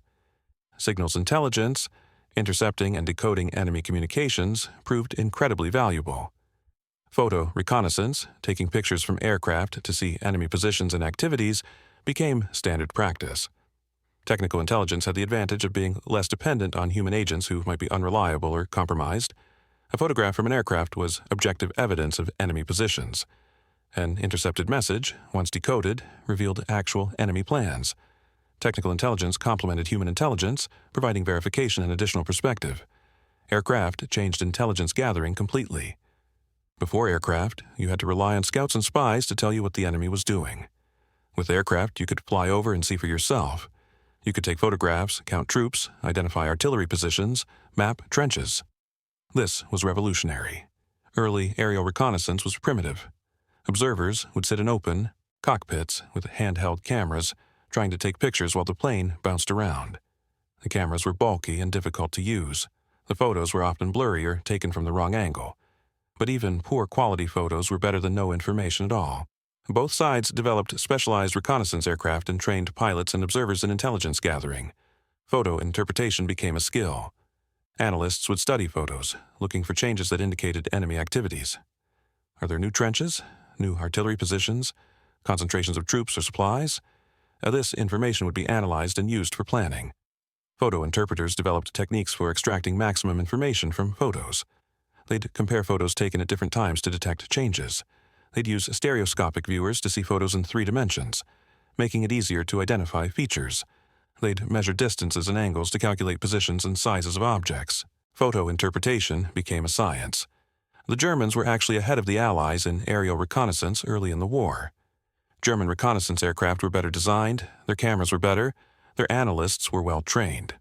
Speaker 1: Signals intelligence, intercepting and decoding enemy communications, proved incredibly valuable. Photo reconnaissance, taking pictures from aircraft to see enemy positions and activities, became standard practice. Technical intelligence had the advantage of being less dependent on human agents who might be unreliable or compromised. A photograph from an aircraft was objective evidence of enemy positions. An intercepted message, once decoded, revealed actual enemy plans. Technical intelligence complemented human intelligence, providing verification and additional perspective. Aircraft changed intelligence gathering completely. Before aircraft, you had to rely on scouts and spies to tell you what the enemy was doing. With aircraft, you could fly over and see for yourself. You could take photographs, count troops, identify artillery positions, map trenches. This was revolutionary. Early aerial reconnaissance was primitive. Observers would sit in open cockpits with handheld cameras, trying to take pictures while the plane bounced around. The cameras were bulky and difficult to use. The photos were often blurry or taken from the wrong angle. But even poor quality photos were better than no information at all. Both sides developed specialized reconnaissance aircraft and trained pilots and observers in intelligence gathering. Photo interpretation became a skill. Analysts would study photos, looking for changes that indicated enemy activities. Are there new trenches, new artillery positions, concentrations of troops or supplies? This information would be analyzed and used for planning. Photo interpreters developed techniques for extracting maximum information from photos. They'd compare photos taken at different times to detect changes. They'd use stereoscopic viewers to see photos in 3 dimensions, making it easier to identify features. They'd measure distances and angles to calculate positions and sizes of objects. Photo interpretation became a science. The Germans were actually ahead of the Allies in aerial reconnaissance early in the war. German reconnaissance aircraft were better designed, their cameras were better, their analysts were well trained.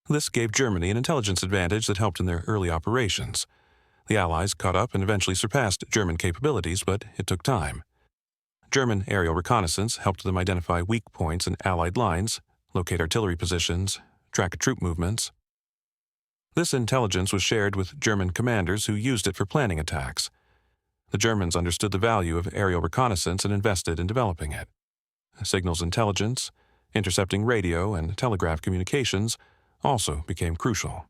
Speaker 1: This gave Germany an intelligence advantage that helped in their early operations. The Allies caught up and eventually surpassed German capabilities, but it took time. German aerial reconnaissance helped them identify weak points in Allied lines, locate artillery positions, track troop movements. This intelligence was shared with German commanders who used it for planning attacks. The Germans understood the value of aerial reconnaissance and invested in developing it. Signals intelligence, intercepting radio and telegraph communications also became crucial.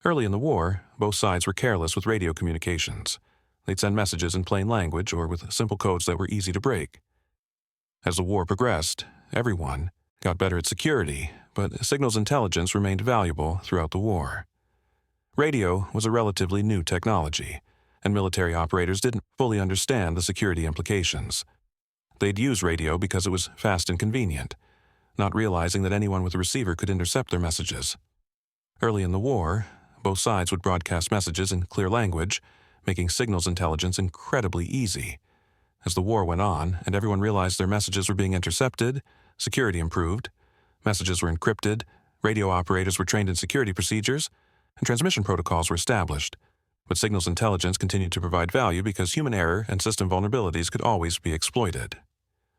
Speaker 1: Early in the war, both sides were careless with radio communications. They'd send messages in plain language or with simple codes that were easy to break. As the war progressed, everyone got better at security, but signals intelligence remained valuable throughout the war. Radio was a relatively new technology, and military operators didn't fully understand the security implications. They'd use radio because it was fast and convenient, not realizing that anyone with a receiver could intercept their messages. Early in the war, both sides would broadcast messages in clear language, making signals intelligence incredibly easy. As the war went on and everyone realized their messages were being intercepted, security improved, messages were encrypted, radio operators were trained in security procedures, and transmission protocols were established. But signals intelligence continued to provide value because human error and system vulnerabilities could always be exploited.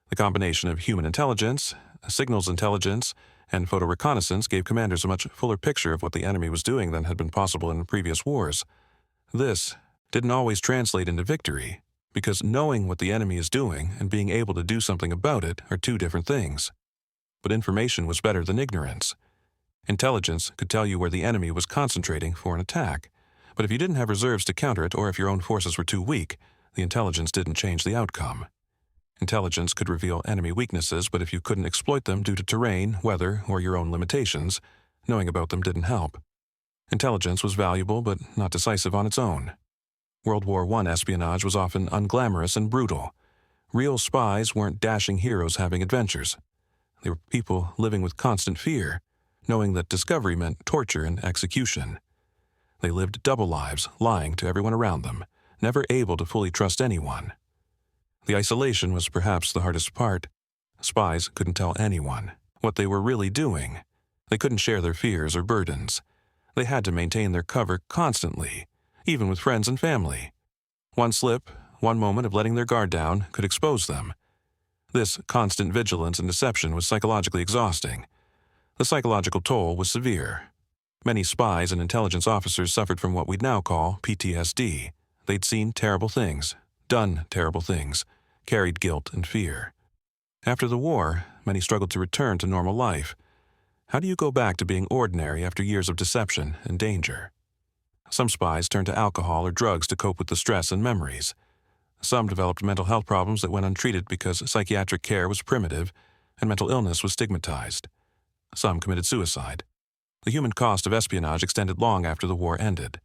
Speaker 1: The combination of human intelligence, signals intelligence, and photo reconnaissance gave commanders a much fuller picture of what the enemy was doing than had been possible in previous wars. This didn't always translate into victory, because knowing what the enemy is doing and being able to do something about it are two different things. But information was better than ignorance. Intelligence could tell you where the enemy was concentrating for an attack, but if you didn't have reserves to counter it or if your own forces were too weak, the intelligence didn't change the outcome. Intelligence could reveal enemy weaknesses, but if you couldn't exploit them due to terrain, weather, or your own limitations, knowing about them didn't help. Intelligence was valuable, but not decisive on its own. World War I espionage was often unglamorous and brutal. Real spies weren't dashing heroes having adventures. They were people living with constant fear, knowing that discovery meant torture and execution. They lived double lives, lying to everyone around them, never able to fully trust anyone. The isolation was perhaps the hardest part. Spies couldn't tell anyone what they were really doing. They couldn't share their fears or burdens. They had to maintain their cover constantly, even with friends and family. One slip, one moment of letting their guard down could expose them. This constant vigilance and deception was psychologically exhausting. The psychological toll was severe. Many spies and intelligence officers suffered from what we'd now call PTSD. They'd seen terrible things, done terrible things, carried guilt and fear. After the war, many struggled to return to normal life. How do you go back to being ordinary after years of deception and danger? Some spies turned to alcohol or drugs to cope with the stress and memories. Some developed mental health problems that went untreated because psychiatric care was primitive and mental illness was stigmatized. Some committed suicide. The human cost of espionage extended long after the war ended.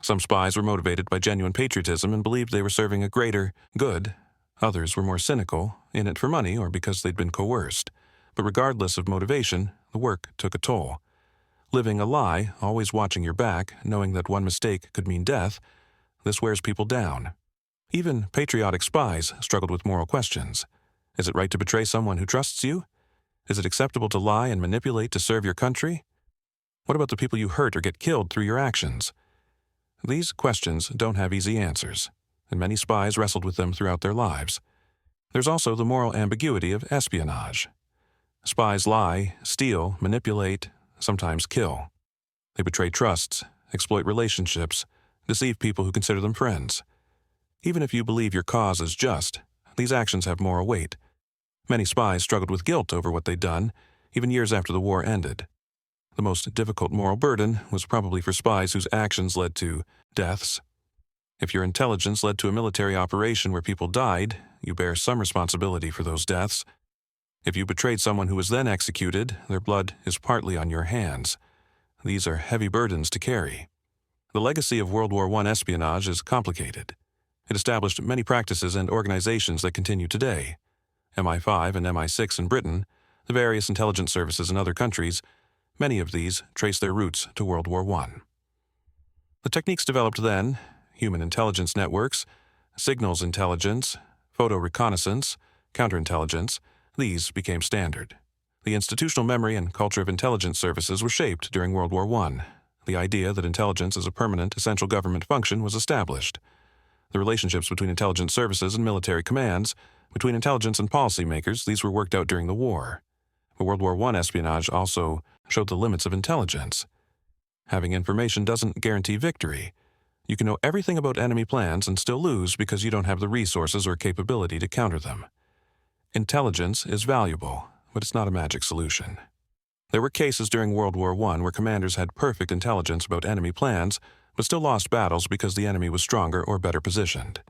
Speaker 1: Some spies were motivated by genuine patriotism and believed they were serving a greater good. Others were more cynical, in it for money or because they'd been coerced. But regardless of motivation, the work took a toll. Living a lie, always watching your back, knowing that one mistake could mean death, this wears people down. Even patriotic spies struggled with moral questions. Is it right to betray someone who trusts you? Is it acceptable to lie and manipulate to serve your country? What about the people you hurt or get killed through your actions? These questions don't have easy answers, and many spies wrestled with them throughout their lives. There's also the moral ambiguity of espionage. Spies lie, steal, manipulate, sometimes kill. They betray trusts, exploit relationships, deceive people who consider them friends. Even if you believe your cause is just, these actions have moral weight. Many spies struggled with guilt over what they'd done, even years after the war ended. The most difficult moral burden was probably for spies whose actions led to deaths. If your intelligence led to a military operation where people died, you bear some responsibility for those deaths. If you betrayed someone who was then executed, their blood is partly on your hands. These are heavy burdens to carry. The legacy of World War I espionage is complicated. It established many practices and organizations that continue today. MI5 and MI6 in Britain, the various intelligence services in other countries, many of these trace their roots to World War I. The techniques developed then, human intelligence networks, signals intelligence, photo reconnaissance, counterintelligence, these became standard. The institutional memory and culture of intelligence services were shaped during World War I. The idea that intelligence as a permanent, essential government function was established. The relationships between intelligence services and military commands, between intelligence and policymakers, these were worked out during the war. But World War I espionage also showed the limits of intelligence. Having information doesn't guarantee victory. You can know everything about enemy plans and still lose because you don't have the resources or capability to counter them. Intelligence is valuable, but it's not a magic solution. There were cases during World War I where commanders had perfect intelligence about enemy plans, but still lost battles because the enemy was stronger or better positioned.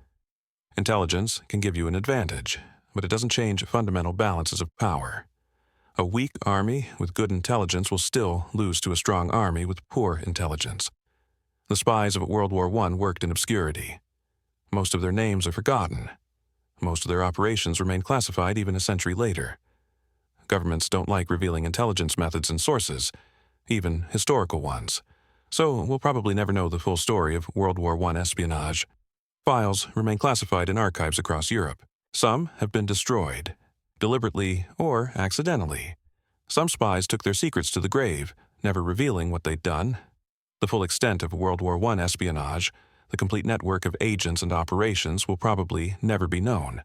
Speaker 1: Intelligence can give you an advantage, but it doesn't change fundamental balances of power. A weak army with good intelligence will still lose to a strong army with poor intelligence. The spies of World War I worked in obscurity. Most of their names are forgotten. Most of their operations remain classified even a century later. Governments don't like revealing intelligence methods and sources, even historical ones. So we'll probably never know the full story of World War I espionage. Files remain classified in archives across Europe. Some have been destroyed, deliberately or accidentally. Some spies took their secrets to the grave, never revealing what they'd done. The full extent of World War I espionage, the complete network of agents and operations, will probably never be known.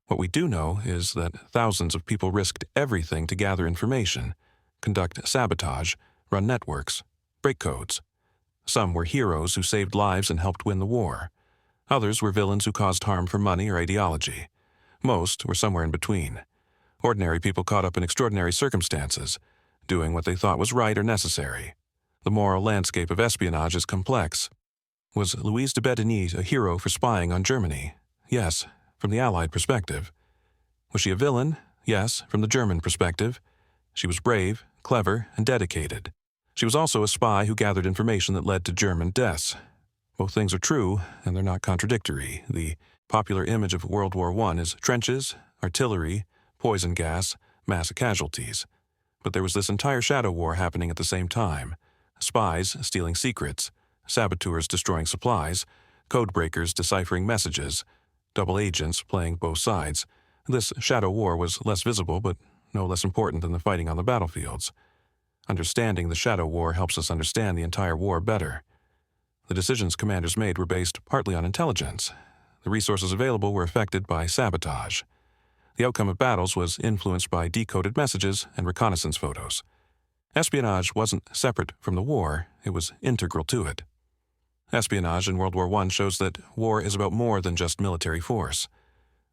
Speaker 1: What we do know is that thousands of people risked everything to gather information, conduct sabotage, run networks, break codes. Some were heroes who saved lives and helped win the war. Others were villains who caused harm for money or ideology. Most were somewhere in between. Ordinary people caught up in extraordinary circumstances, doing what they thought was right or necessary. The moral landscape of espionage is complex. Was Louise de Bédigny a hero for spying on Germany? Yes, from the Allied perspective. Was she a villain? Yes, from the German perspective. She was brave, clever, and dedicated. She was also a spy who gathered information that led to German deaths. Both things are true, and they're not contradictory. The popular image of World War I is trenches, artillery, poison gas, mass casualties. But there was this entire shadow war happening at the same time. Spies stealing secrets, saboteurs destroying supplies, codebreakers deciphering messages, double agents playing both sides. This shadow war was less visible, but no less important than the fighting on the battlefields. Understanding the shadow war helps us understand the entire war better. The decisions commanders made were based partly on intelligence. The resources available were affected by sabotage. The outcome of battles was influenced by decoded messages and reconnaissance photos. Espionage wasn't separate from the war, it was integral to it. Espionage in World War I shows that war is about more than just military force.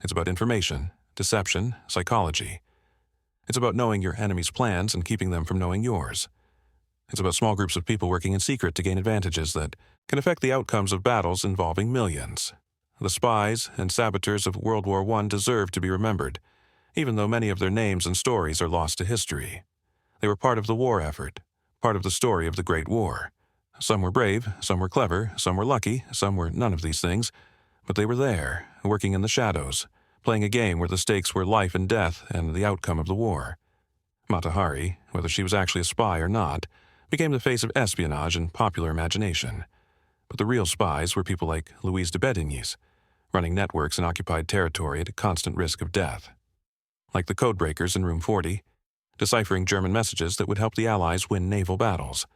Speaker 1: It's about information, deception, psychology. It's about knowing your enemy's plans and keeping them from knowing yours. It's about small groups of people working in secret to gain advantages that can affect the outcomes of battles involving millions. The spies and saboteurs of World War I deserve to be remembered, even though many of their names and stories are lost to history. They were part of the war effort, part of the story of the Great War. Some were brave, some were clever, some were lucky, some were none of these things, but they were there, working in the shadows, playing a game where the stakes were life and death and the outcome of the war. Mata Hari, whether she was actually a spy or not, became the face of espionage in popular imagination. But the real spies were people like Louise de Bédigny, running networks in occupied territory at a constant risk of death. Like the codebreakers in Room 40, deciphering German messages that would help the Allies win naval battles.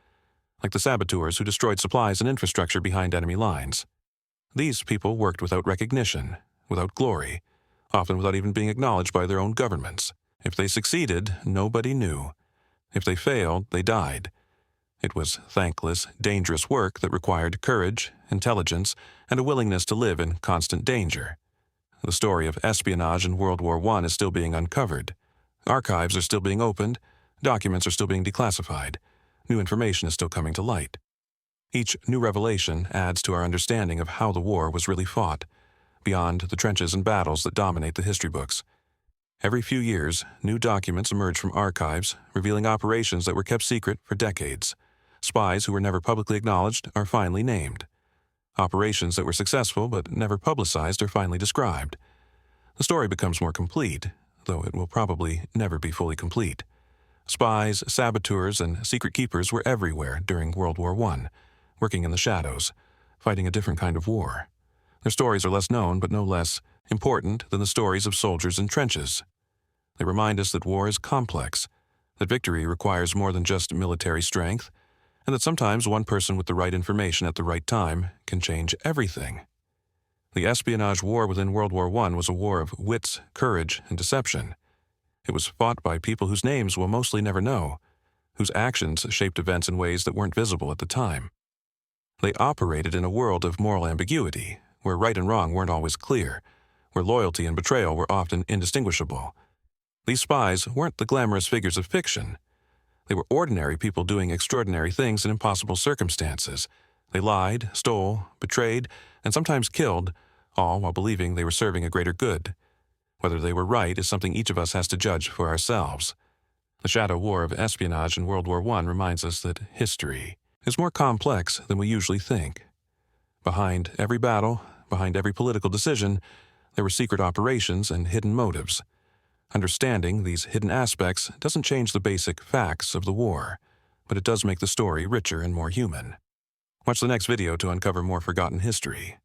Speaker 1: Like the saboteurs who destroyed supplies and infrastructure behind enemy lines. These people worked without recognition, without glory, often without even being acknowledged by their own governments. If they succeeded, nobody knew. If they failed, they died. It was thankless, dangerous work that required courage, intelligence, and a willingness to live in constant danger. The story of espionage in World War I is still being uncovered. Archives are still being opened, documents are still being declassified, new information is still coming to light. Each new revelation adds to our understanding of how the war was really fought, beyond the trenches and battles that dominate the history books. Every few years, new documents emerge from archives, revealing operations that were kept secret for decades. Spies who were never publicly acknowledged are finally named. Operations that were successful but never publicized are finally described. The story becomes more complete, though it will probably never be fully complete. Spies, saboteurs, and secret keepers were everywhere during World War I, working in the shadows, fighting a different kind of war. Their stories are less known, but no less important than the stories of soldiers in trenches. They remind us that war is complex, that victory requires more than just military strength, and that sometimes one person with the right information at the right time can change everything. The espionage war within World War I was a war of wits, courage, and deception. It was fought by people whose names we'll mostly never know, whose actions shaped events in ways that weren't visible at the time. They operated in a world of moral ambiguity, where right and wrong weren't always clear, where loyalty and betrayal were often indistinguishable. These spies weren't the glamorous figures of fiction. They were ordinary people doing extraordinary things in impossible circumstances. They lied, stole, betrayed, and sometimes killed, all while believing they were serving a greater good. Whether they were right is something each of us has to judge for ourselves. The shadow war of espionage in World War I reminds us that history is more complex than we usually think. Behind every battle, behind every political decision, there were secret operations and hidden motives. Understanding these hidden aspects doesn't change the basic facts of the war, but it does make the story richer and more human. Watch the next video to uncover more forgotten history.